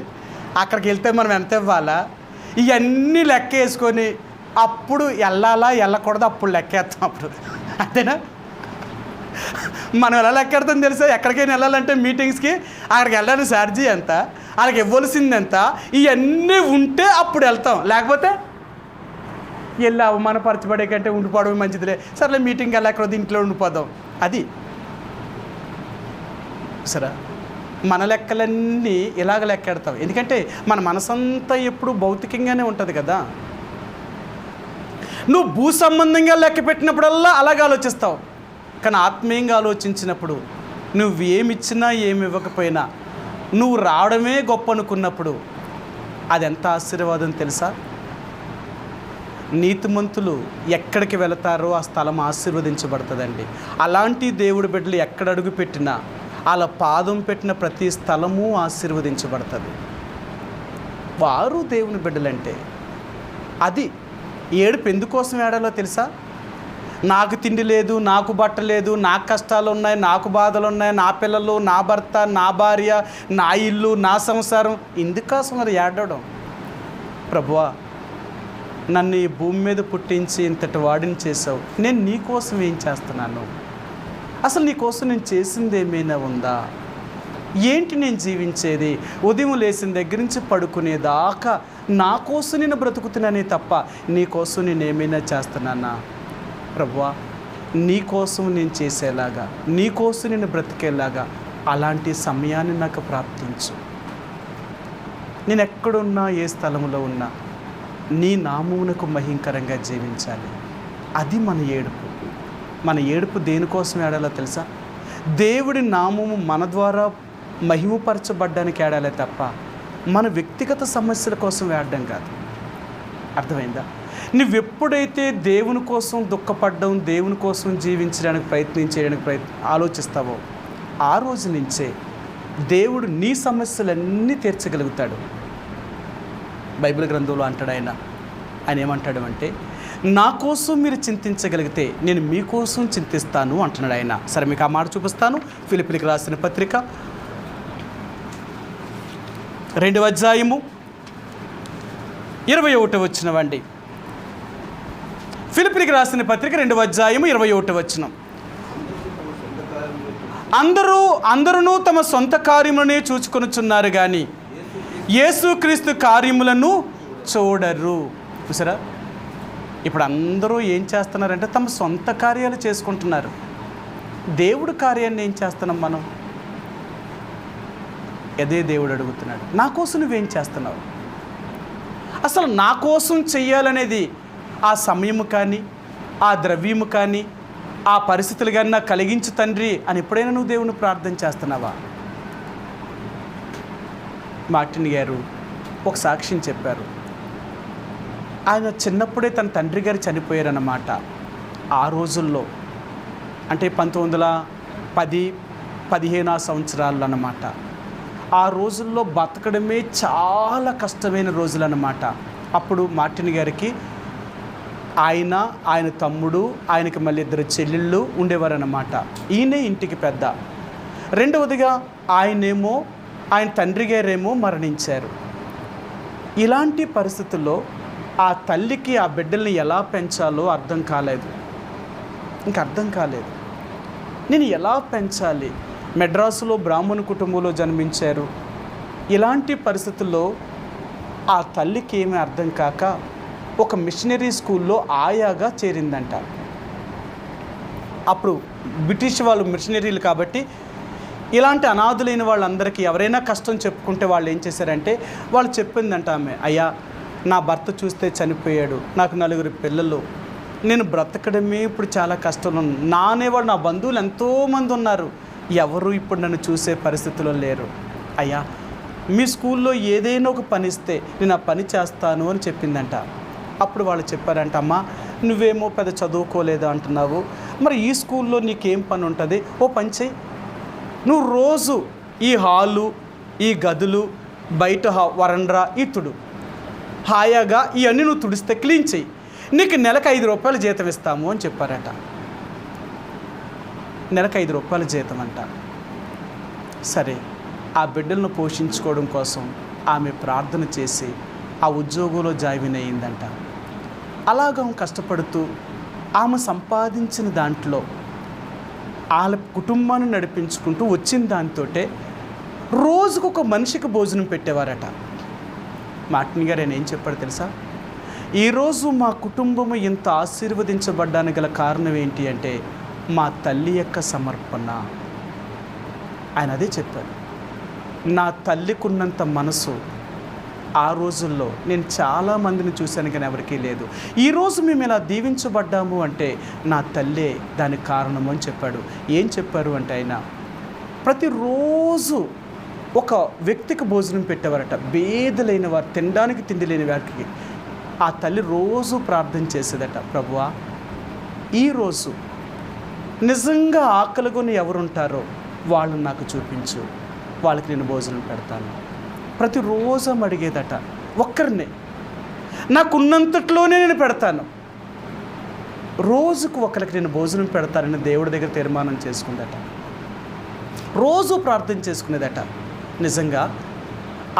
Speaker 1: అక్కడికి వెళ్తే మనం ఎంత ఇవ్వాలా, ఇవన్నీ లెక్క వేసుకొని అప్పుడు వెళ్ళాలా వెళ్ళకూడదు అప్పుడు లెక్కేస్తాం. అప్పుడు అంతేనా? మనం ఎలా లెక్కెడతాం తెలుసా? ఎక్కడికైనా వెళ్ళాలంటే మీటింగ్స్కి అక్కడికి వెళ్ళడానికి ఛార్జీ ఎంత, వాళ్ళకి ఇవ్వాల్సింది ఎంత, ఇవన్నీ ఉంటే అప్పుడు వెళ్తాం. లేకపోతే వెళ్ళి అవమానపరచబడే కంటే ఉండిపోవడం మంచిదిలే, సర్లే మీటింగ్ వెళ్ళక్కడో ఇంట్లో ఉండిపోదాం. అది సరే, మన లెక్కలన్నీ ఇలాగ లెక్కెడతాం. ఎందుకంటే మన మనసంతా ఎప్పుడు భౌతికంగానే ఉంటుంది కదా. నువ్వు భూ సంబంధంగా లెక్క పెట్టినప్పుడల్లా అలాగే ఆలోచిస్తావు. కానీ ఆత్మీయంగా ఆలోచించినప్పుడు నువ్వు ఏమిచ్చినా ఏమి ఇవ్వకపోయినా నువ్వు రావడమే గొప్ప అనుకున్నప్పుడు అది ఎంత ఆశీర్వాదం తెలుసా? నీతిమంతులు ఎక్కడికి వెళతారో ఆ స్థలం ఆశీర్వదించబడుతుందండి. అలాంటి దేవుడి బిడ్డలు ఎక్కడ అడుగు పెట్టినా అలా పాదం పెట్టిన ప్రతి స్థలము ఆశీర్వదించబడుతుంది. వారు దేవుని బిడ్డలంటే అది. ఏడుపు ఎందుకోసం ఏడాలో తెలుసా? నాకు తిండి లేదు, నాకు బట్ట లేదు, నాకు కష్టాలు ఉన్నాయి, నాకు బాధలు ఉన్నాయి, నా పిల్లలు, నా భర్త, నా భార్య, నా ఇల్లు, నా సంసారం. ఇందుకోసం అది ఏడవడం. ప్రభువా, నన్ను ఈ భూమి మీద పుట్టించి ఇంతటి వాడిని చేసావు, నేను నీ కోసం ఏం చేస్తున్నాను? అసలు నీ కోసం నేను చేసింది ఏమైనా ఉందా? ఏంటి నేను జీవించేది? ఉదయం లేచిన దగ్గర నుంచి పడుకునేదాకా నా కోసం నేను బ్రతుకుతున్నానే తప్ప నీ కోసం నేను ఏమైనా చేస్తున్నానా? ప్రభువా, నీ కోసం నేను చేసేలాగా, నీ కోసం నేను బ్రతికేలాగా అలాంటి సమయాన్ని నాకు ప్రాప్తించు. నేను ఎక్కడున్నా, ఏ స్థలంలో ఉన్నా నీ నామమునకు మహింకరంగా జీవించాలి. అది మన ఏడుపు. మన ఏడుపు దేనికోసం ఏడాలో తెలుసా? దేవుడి నామము మన ద్వారా మహిమపరచబడ్డానికి ఏడాలే తప్ప మన వ్యక్తిగత సమస్యల కోసం ఏడడం కాదు. అర్థమైందా? నువ్వెప్పుడైతే దేవుని కోసం దుఃఖపడడం, దేవుని కోసం జీవించడానికి ఆలోచిస్తావో ఆ రోజు నుంచే దేవుడు నీ సమస్యలన్నీ తీర్చగలుగుతాడు. బైబిల్ గ్రంథంలో అంటాడు ఆయన ఏమంటాడు అంటే, నా కోసం మీరు చింతించగలిగితే నేను మీకోసం చింతిస్తాను అంటున్నాడు ఆయన. సరే, మీకు ఆ మాట చూపిస్తాను. ఫిలిప్పీలకు రాసిన పత్రిక 2వ అధ్యాయము 21వ వచనమండి. ఫిలిప్పీలకు రాసిన పత్రిక 2వ అధ్యాయము 21వ వచనం. అందరూ తమ సొంత కార్యములనే చూచుకొనుచున్నారు కానీ యేసుక్రీస్తు కార్యములను చూడరు. చూసారా? ఇప్పుడు అందరూ ఏం చేస్తున్నారంటే తమ సొంత కార్యాలు చేసుకుంటున్నారు. దేవుడి కార్యాన్ని ఏం చేస్తున్నాం మనం? అదే దేవుడు అడుగుతున్నాడు, నా కోసం నువ్వేం చేస్తున్నావు? అసలు నా కోసం చెయ్యాలనేది ఆ సమయము కానీ, ఆ ద్రవ్యము కానీ, ఆ పరిస్థితులు కానీ నాకు కలిగించు తండ్రి అని ఎప్పుడైనా నువ్వు దేవుని ప్రార్థన చేస్తున్నావా? మార్టిన్ గారు ఒక సాక్ష్యం చెప్పారు. ఆయన చిన్నప్పుడే తన తండ్రి గారు చనిపోయారన్నమాట. ఆ రోజుల్లో అంటే 1910-15 సంవత్సరాలు అన్నమాట. ఆ రోజుల్లో బతకడమే చాలా కష్టమైన రోజులు అన్నమాట. అప్పుడు మార్టిన్ గారికి ఆయన తమ్ముడు, ఆయనకి మళ్ళీ 2 చెల్లెళ్ళు ఉండేవారన్నమాట. ఈయనే ఇంటికి పెద్ద. రెండవదిగా ఆయన తండ్రి గారేమో మరణించారు. ఇలాంటి పరిస్థితుల్లో ఆ తల్లికి ఆ బిడ్డల్ని ఎలా పెంచాలో అర్థం కాలేదు. నేను ఎలా పెంచాలి? మెడ్రాసులో బ్రాహ్మణ కుటుంబంలో జన్మించారు. ఇలాంటి పరిస్థితుల్లో ఆ తల్లికి ఏమీ అర్థం కాక ఒక మిషనరీ స్కూల్లో ఆయాగా చేరిందంట. అప్పుడు బ్రిటిష్ వాళ్ళు మిషనరీలు కాబట్టి ఇలాంటి అనాథులైన వాళ్ళందరికీ ఎవరైనా కష్టం చెప్పుకుంటే వాళ్ళు ఏం చేశారంటే, వాళ్ళు చెప్పిందంట ఆమె, అయ్యా నా భర్త చూస్తే చనిపోయాడు, నాకు 4 పిల్లలు, నేను బ్రతకడమే ఇప్పుడు చాలా కష్టంలో, నానేవాడు నా బంధువులు ఎంతోమంది ఉన్నారు, ఎవరు ఇప్పుడు నన్ను చూసే పరిస్థితిలో లేరు. అయ్యా మీ స్కూల్లో ఏదైనా ఒక పని ఇస్తే నేను ఆ పని చేస్తాను అని చెప్పిందంట. అప్పుడు వాళ్ళు చెప్పారంట, అమ్మా నువ్వేమో పెద్ద చదువుకోలేదు అంటున్నావు, మరి ఈ స్కూల్లో నీకేం పని ఉంటుంది? ఓ పని చెయ్యి, నువ్వు రోజు ఈ హాలు, ఈ గదులు, బయట వరండా తుడు, హాయాగా ఇవన్నీ నువ్వు తుడిస్తే క్లీన్ చెయ్యి, నీకు నెలకు 5 రూపాయలు జీతం ఇస్తాము అని చెప్పారట. నెలకు 5 రూపాయల జీతం అంట. సరే, ఆ బిడ్డలను పోషించుకోవడం కోసం ఆమె ప్రార్థన చేసి ఆ ఉద్యోగంలో జాయిన్ అయ్యిందంట. అలాగ కష్టపడుతూ ఆమె సంపాదించిన దాంట్లో వాళ్ళ కుటుంబాన్ని నడిపించుకుంటూ వచ్చిన దాంతో రోజుకు ఒక మనిషికి భోజనం పెట్టేవారట. మార్టిన్ గారు ఆయన ఏం చెప్పాడు తెలుసా? ఈరోజు మా కుటుంబము ఇంత ఆశీర్వదించబడ్డానికి గల కారణం ఏంటి అంటే మా తల్లి యొక్క సమర్పణ. ఆయన అదే చెప్పారు. నా తల్లికున్నంత మనసు ఆ రోజుల్లో నేను చాలామందిని చూశాను కానీ ఎవరికీ లేదు. ఈరోజు మేము ఇలా దీవించబడ్డాము అంటే నా తల్లే దానికి కారణము అని చెప్పాడు. ఏం చెప్పారు అంటే ఆయన ప్రతిరోజు ఒక వ్యక్తికి భోజనం పెట్టేవారట. బేదలైన వారు, తినడానికి తిండి లేని వారికి ఆ తల్లి రోజు ప్రార్థన చేసేదట, ప్రభువా ఈరోజు నిజంగా ఆకలిగొని ఎవరుంటారో వాళ్ళని నాకు చూపించు, వాళ్ళకి నేను భోజనం పెడతాను. ప్రతిరోజు అడిగేదట, ఒక్కరినే నాకున్నంతట్లోనే నేను పెడతాను, రోజుకు ఒకరికి నేను భోజనం పెడతానని దేవుడి దగ్గర తీర్మానం చేసుకుందట. రోజు ప్రార్థన చేసుకునేదట. నిజంగా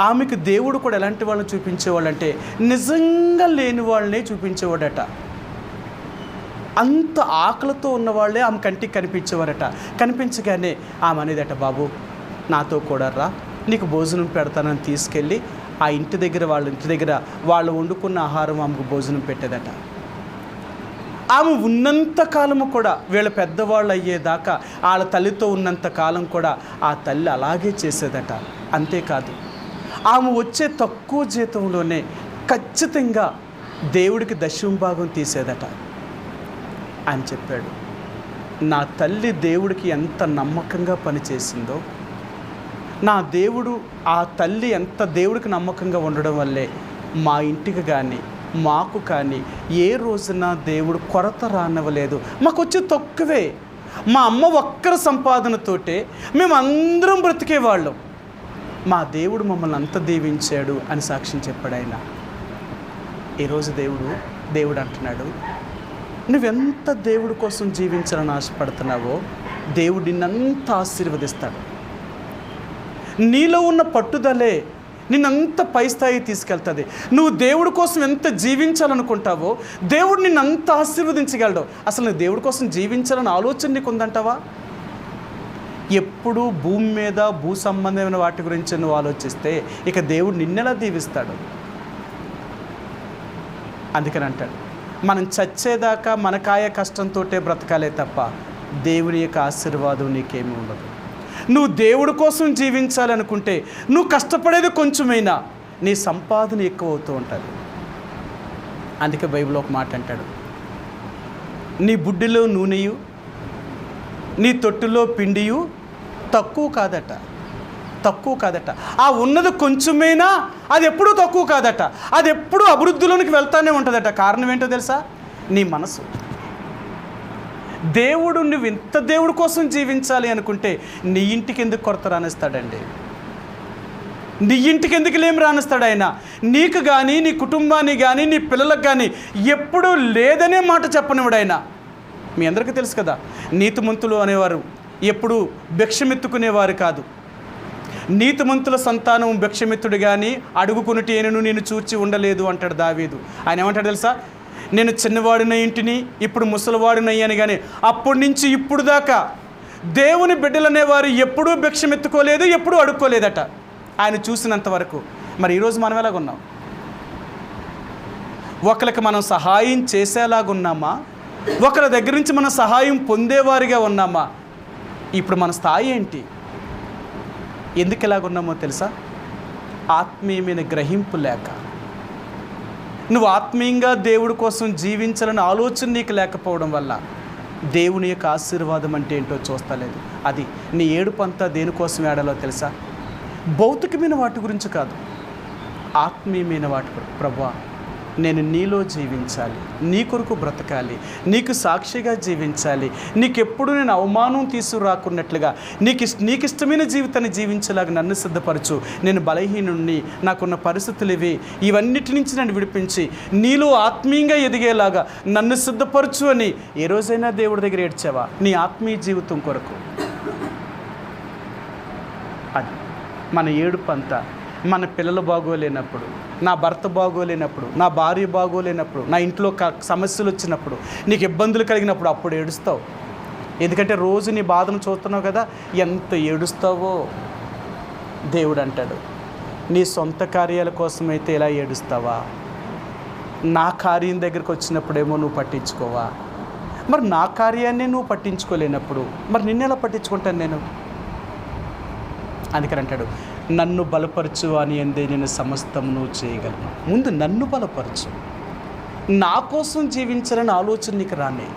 Speaker 1: ఆమెకు దేవుడు కూడా ఎలాంటి వాళ్ళని చూపించేవాళ్ళంటే నిజంగా లేని వాళ్ళనే చూపించేవాడట. అంత ఆకలితో ఉన్నవాళ్ళే ఆమె కంటికి కనిపించేవారట. కనిపించగానే ఆమె అనేదట, బాబు నాతో కూడా రా, నీకు భోజనం పెడతానని తీసుకెళ్ళి ఆ ఇంటి దగ్గర వాళ్ళు వండుకున్న ఆహారం ఆమెకు భోజనం పెట్టేదట. ఆమె ఉన్నంత కాలము కూడా వీళ్ళ పెద్దవాళ్ళు అయ్యేదాకా వాళ్ళ తల్లితో ఉన్నంత కాలం కూడా ఆ తల్లి అలాగే చేసేదట. అంతేకాదు ఆమె వచ్చే తక్కువ జీతంలోనే ఖచ్చితంగా దేవుడికి దశమ భాగం తీసేదట అని చెప్పాడు. నా తల్లి దేవుడికి ఎంత నమ్మకంగా పనిచేసిందో, నా దేవుడు ఆ తల్లి ఎంత దేవుడికి నమ్మకంగా ఉండడం వల్లే మా ఇంటికి కానీ మాకు కానీ ఏ రోజున దేవుడు కొరత రానివ్వలేదు. మాకు వచ్చే తక్కువే. మా అమ్మ ఒక్కరి సంపాదనతోటే మేము అందరం బ్రతికేవాళ్ళం. మా దేవుడు మమ్మల్ని అంత దీవించాడు అని సాక్ష్యం చెప్పాడు ఆయన. ఈరోజు దేవుడు అంటున్నాడు, నువ్వెంత దేవుడి కోసం జీవించాలని ఆశపడుతున్నావో దేవుడు నిన్నంత ఆశీర్వదిస్తాడు. నీలో ఉన్న పట్టుదలే నిన్నంత పై స్థాయి తీసుకెళ్తుంది. నువ్వు దేవుడి కోసం ఎంత జీవించాలనుకుంటావో దేవుడు నిన్నంత ఆశీర్వదించగలడు. అసలు నువ్వు దేవుడి కోసం జీవించాలని ఆలోచన నీకు ఉందంటావా? ఎప్పుడు భూమి మీద భూ సంబంధమైన వాటి గురించి నువ్వు ఆలోచిస్తే ఇక దేవుడు నిన్నెలా దీవిస్తాడు? అందుకని అంటాడు, మనం చచ్చేదాకా మనకాయ కష్టంతో బ్రతకాలే తప్ప దేవుని యొక్క ఆశీర్వాదం నీకేమీ ఉండదు. నువ్వు దేవుడి కోసం జీవించాలి అనుకుంటే నువ్వు కష్టపడేది కొంచెమైనా నీ సంపాదన ఎక్కువ అవుతూ ఉంటుంది. అందుకే బైబిల్ ఒక మాట అంటాడు, నీ బుడ్డిలో నూనెయు నీ తొట్టులో పిండియు తక్కువ కాదట. ఆ ఉన్నది కొంచెమైనా అది ఎప్పుడూ తక్కువ కాదట. అది ఎప్పుడూ అభివృద్ధిలోనికి వెళ్తానే ఉంటుందట. కారణం ఏంటో తెలుసా? నీ మనసు. దేవుడు నువ్వు ఇంత దేవుడి కోసం జీవించాలి అనుకుంటే నీ ఇంటికి ఎందుకు కొరత రానిస్తాడండి? నీ ఇంటికి ఎందుకు లేమి రానిస్తాడు ఆయన? నీకు కానీ నీ కుటుంబానికి కానీ నీ పిల్లలకు కానీ ఎప్పుడూ లేదనే మాట చెప్పనివాడు ఆయన. మీ అందరికీ తెలుసు కదా, నీతిమంతులు అనేవారు ఎప్పుడు భిక్షమెత్తుకునేవారు కాదు. నీతిమంతుల సంతానం భిక్షమెత్తుడు కానీ అడుగుకున్నటి నేను చూచి ఉండలేదు అంటాడు దావీదు. ఆయన ఏమంటాడు తెలుసా? నేను చిన్నవాడిన ఇంటిని ఇప్పుడు ముసలివాడినయ్యాను, కానీ అప్పటి నుంచి ఇప్పుడు దాకా దేవుని బిడ్డలనేవారు ఎప్పుడూ భిక్షమెత్తుకోలేదు, ఎప్పుడూ అడుక్కోలేదట ఆయన చూసినంత వరకు. మరి ఈరోజు మనం ఎలాగున్నాం? ఒకరికి మనం సహాయం చేసేలాగున్నామా? ఒకరి దగ్గర నుంచి మనం సహాయం పొందేవారిగా ఉన్నామా? ఇప్పుడు మన స్థాయి ఏంటి? ఎందుకు ఎలాగున్నామో తెలుసా? ఆత్మీయమైన గ్రహింపు లేక, నువ్వు ఆత్మీయంగా దేవుడి కోసం జీవించాలని ఆలోచన నీకు లేకపోవడం వల్ల దేవుని యొక్క ఆశీర్వాదం అంటే ఏంటో చూస్తలేదు. అది నీ ఏడుపంతా దేనికోసం ఏడాలో తెలుసా? భౌతికమైన వాటి గురించి కాదు, ఆత్మీయమైన వాటి కొరకు. ప్రభువా, నేను నీలో జీవించాలి, నీ కొరకు బ్రతకాలి, నీకు సాక్షిగా జీవించాలి, నీకెప్పుడు నేను అవమానం తీసుకురాకున్నట్లుగా నీకు ఇష్టమైన జీవితాన్ని జీవించేలాగా నన్ను సిద్ధపరచు. నేను బలహీనుణ్ణి, నాకున్న పరిస్థితులు ఇవన్నిటి నుంచి నన్ను విడిపించి నీలో ఆత్మీయంగా ఎదిగేలాగా నన్ను సిద్ధపరచు అని ఏ రోజైనా దేవుడి దగ్గర ఏడ్చావా? నీ ఆత్మీయ జీవితం కొరకు. అది మన ఏడుపంతా మన పిల్లలు బాగోలేనప్పుడు, నా భర్త బాగోలేనప్పుడు, నా భార్య బాగోలేనప్పుడు, నా ఇంట్లో సమస్యలు వచ్చినప్పుడు, నీకు ఇబ్బందులు కలిగినప్పుడు అప్పుడు ఏడుస్తావు. ఎందుకంటే రోజు నీ బాధను చూస్తున్నావు కదా, ఎంత ఏడుస్తావో. దేవుడు అంటాడు, నీ సొంత కార్యాల కోసమైతే ఇలా ఏడుస్తావా? నా కార్యం దగ్గరికి వచ్చినప్పుడేమో నువ్వు పట్టించుకోవా? మరి నా కార్యాన్ని నువ్వు పట్టించుకోలేనప్పుడు మరి నిన్నెలా పట్టించుకుంటాను నేను? అందుకని అంటాడు, నన్ను బలపరచు అని అందే నేను సమస్తం నువ్వు చేయగలను. ముందు నన్ను బలపరచు. నా కోసం జీవించాలని ఆలోచన నీకు రానే,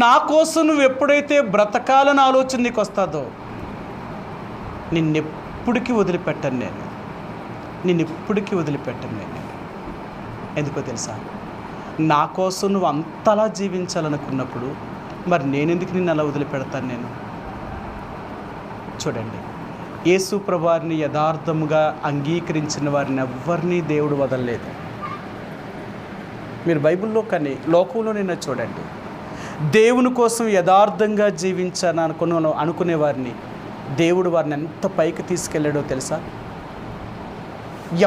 Speaker 1: నా కోసం నువ్వు ఎప్పుడైతే బ్రతకాలని ఆలోచన నీకు వస్తుందో నిన్నెప్పటికీ వదిలిపెట్టను నేను, నిన్నెప్పటికీ వదిలిపెట్టను నేను. ఎందుకో తెలుసా? నా కోసం నువ్వు అంతలా జీవించాలనుకున్నప్పుడు మరి నేనెందుకు నిన్ను అలా వదిలిపెడతాను నేను? చూడండి, యేసు ప్రభువారిని యథార్థముగా అంగీకరించిన వారిని ఎవ్వరినీ దేవుడు వదలలేదు. మీరు బైబిల్లో కానీ లోకంలో నిన్న చూడండి, దేవుని కోసం యథార్థంగా జీవించాను అనుకునే వారిని దేవుడు వారిని ఎంత పైకి తీసుకెళ్ళాడో తెలుసా?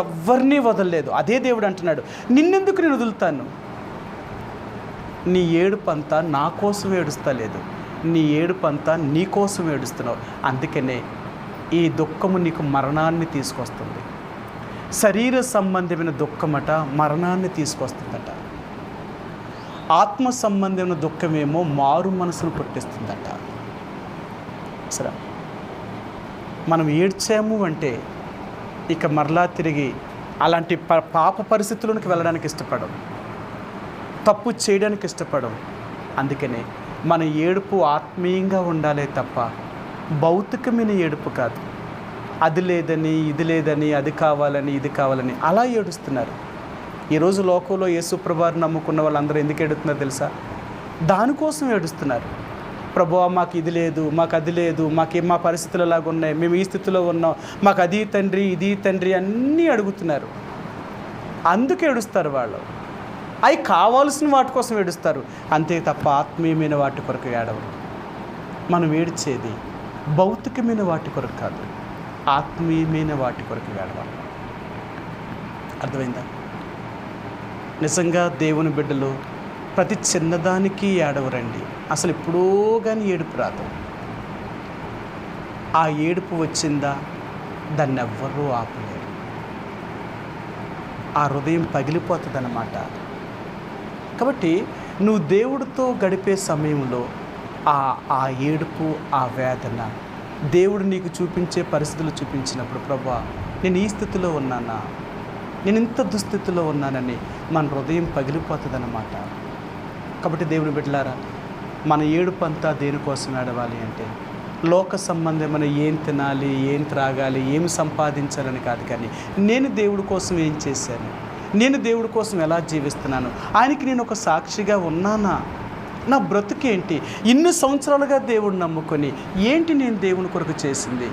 Speaker 1: ఎవరినీ వదలలేదు. అదే దేవుడు అంటున్నాడు, నిన్నెందుకు నేను వదులుతాను? నీ ఏడుపంతా నా కోసం ఏడుస్తలేదు, నీ ఏడుపంతా నీ కోసం ఏడుస్తున్నావు. అందుకనే ఈ దుఃఖము నీకు మరణాన్ని తీసుకొస్తుంది. శరీర సంబంధమైన దుఃఖమట మరణాన్ని తీసుకొస్తుందట. ఆత్మ సంబంధమైన దుఃఖమేమో మారు మనసును పుట్టిస్తుందట. సరే, మనం ఏడ్చాము అంటే ఇక మరలా తిరిగి అలాంటి పాప పరిస్థితుల్లోకి వెళ్ళడానికి ఇష్టపడం, తప్పు చేయడానికి ఇష్టపడం. అందుకనే మన ఏడుపు ఆత్మీయంగా ఉండాలే తప్ప భౌతికమైన ఏడుపు కాదు. అది లేదని ఇది లేదని, అది కావాలని ఇది కావాలని అలా ఏడుస్తున్నారు. ఈరోజు లోకంలో యేసు ప్రభువారిని నమ్ముకున్న వాళ్ళందరూ ఎందుకు ఏడుతున్నారు తెలుసా? దానికోసం ఏడుస్తున్నారు. ప్రభువా మాకు ఇది లేదు, మాకు అది లేదు, మా పరిస్థితులు ఎలాగ ఉన్నాయి, మేము ఈ స్థితిలో ఉన్నాం, మాకు అది తండ్రి ఇది తండ్రి అన్నీ అడుగుతున్నారు. అందుకు ఏడుస్తారు వాళ్ళు. అవి కావాల్సిన వాటి కోసం ఏడుస్తారు, అంతే తప్ప ఆత్మీయమైన వాటి కొరకు ఏడవరు. మనం ఏడ్చేది భౌతికమైన వాటి కొరకు కాదు, ఆత్మీయమైన వాటి కొరకు ఏడవాలి. అర్థమైందా? నిజంగా దేవుని బిడ్డలు ప్రతి చిన్నదానికి ఏడవరండి. అసలు ఎప్పుడో కానీ ఏడుపు రాదు. ఆ ఏడుపు వచ్చిందా దాన్ని ఎవ్వరూ ఆపలేరు. ఆ హృదయం పగిలిపోతుంది అన్నమాట. కాబట్టి నువ్వు దేవుడితో గడిపే సమయంలో ఆ ఏడుపు, ఆ వేదన దేవుడు నీకు చూపించే పరిస్థితులు చూపించినప్పుడు, ప్రభువా నేను ఈ స్థితిలో ఉన్నానా, నేను ఇంత దుస్థితిలో ఉన్నానని మన హృదయం పగిలిపోతుంది అన్నమాట. కాబట్టి దేవుని బిడ్డలారా, మన ఏడుపు అంతా దేనికోసం ఏడవాలి అంటే లోక సంబంధమైన ఏం తినాలి, ఏం త్రాగాలి, ఏం సంపాదించాలని కాదు, కానీ నేను దేవుడి కోసం ఏం చేశాను, నేను దేవుడి కోసం ఎలా జీవిస్తున్నాను, ఆయనకి నేను ఒక సాక్షిగా ఉన్నానా, నా బ్రతుకేంటి, ఇన్ని సంవత్సరాలుగా దేవుడు నమ్ముకొని ఏంటి నేను దేవుని కొరకు చేసింది.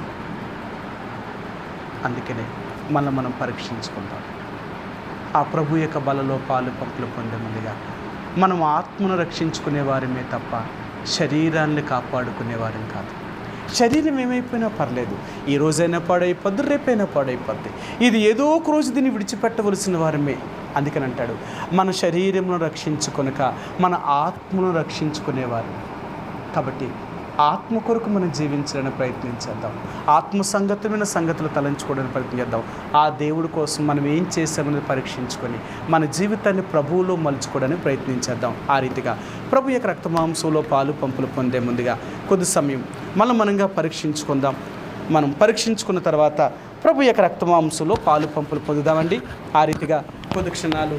Speaker 1: అందుకనే మనం పరీక్షించుకుందాం. ఆ ప్రభు యొక్క బలలో పాలు పంపులు పొందే ముందుగా మనం ఆత్మను రక్షించుకునే వారమే తప్ప శరీరాన్ని కాపాడుకునేవారం కాదు. శరీరం ఏమైపోయినా పర్లేదు, ఈ రోజైనా పాడైపోద్ది, రేపైనా పాడైపోద్ది. ఇది ఏదో ఒక రోజు దీన్ని విడిచిపెట్టవలసిన వారమే. అందుకని అంటాడు, మన శరీరమును రక్షించుకొనక మన ఆత్మను రక్షించుకునేవారు. కాబట్టి ఆత్మ కొరకు మనం జీవించడానికి ప్రయత్నించేద్దాం. ఆత్మ సంగతమైన సంగతులు తలంచుకోవడానికి ప్రయత్నిద్దాం. ఆ దేవుడి కోసం మనం ఏం చేసామని పరీక్షించుకొని మన జీవితాన్ని ప్రభువులో మలుచుకోవడానికి ప్రయత్నించేద్దాం. ఆ రీతిగా ప్రభు యొక్క రక్తమాంసంలో పాలు పంపులు పొందే ముందుగా కొద్ది సమయం మనంగా పరీక్షించుకుందాం. మనం పరీక్షించుకున్న తర్వాత ప్రభు యొక్క రక్తమాంసంలో పాలు పంపులు పొందుదామండి. ఆ రీతిగా కొద్ది క్షణాలు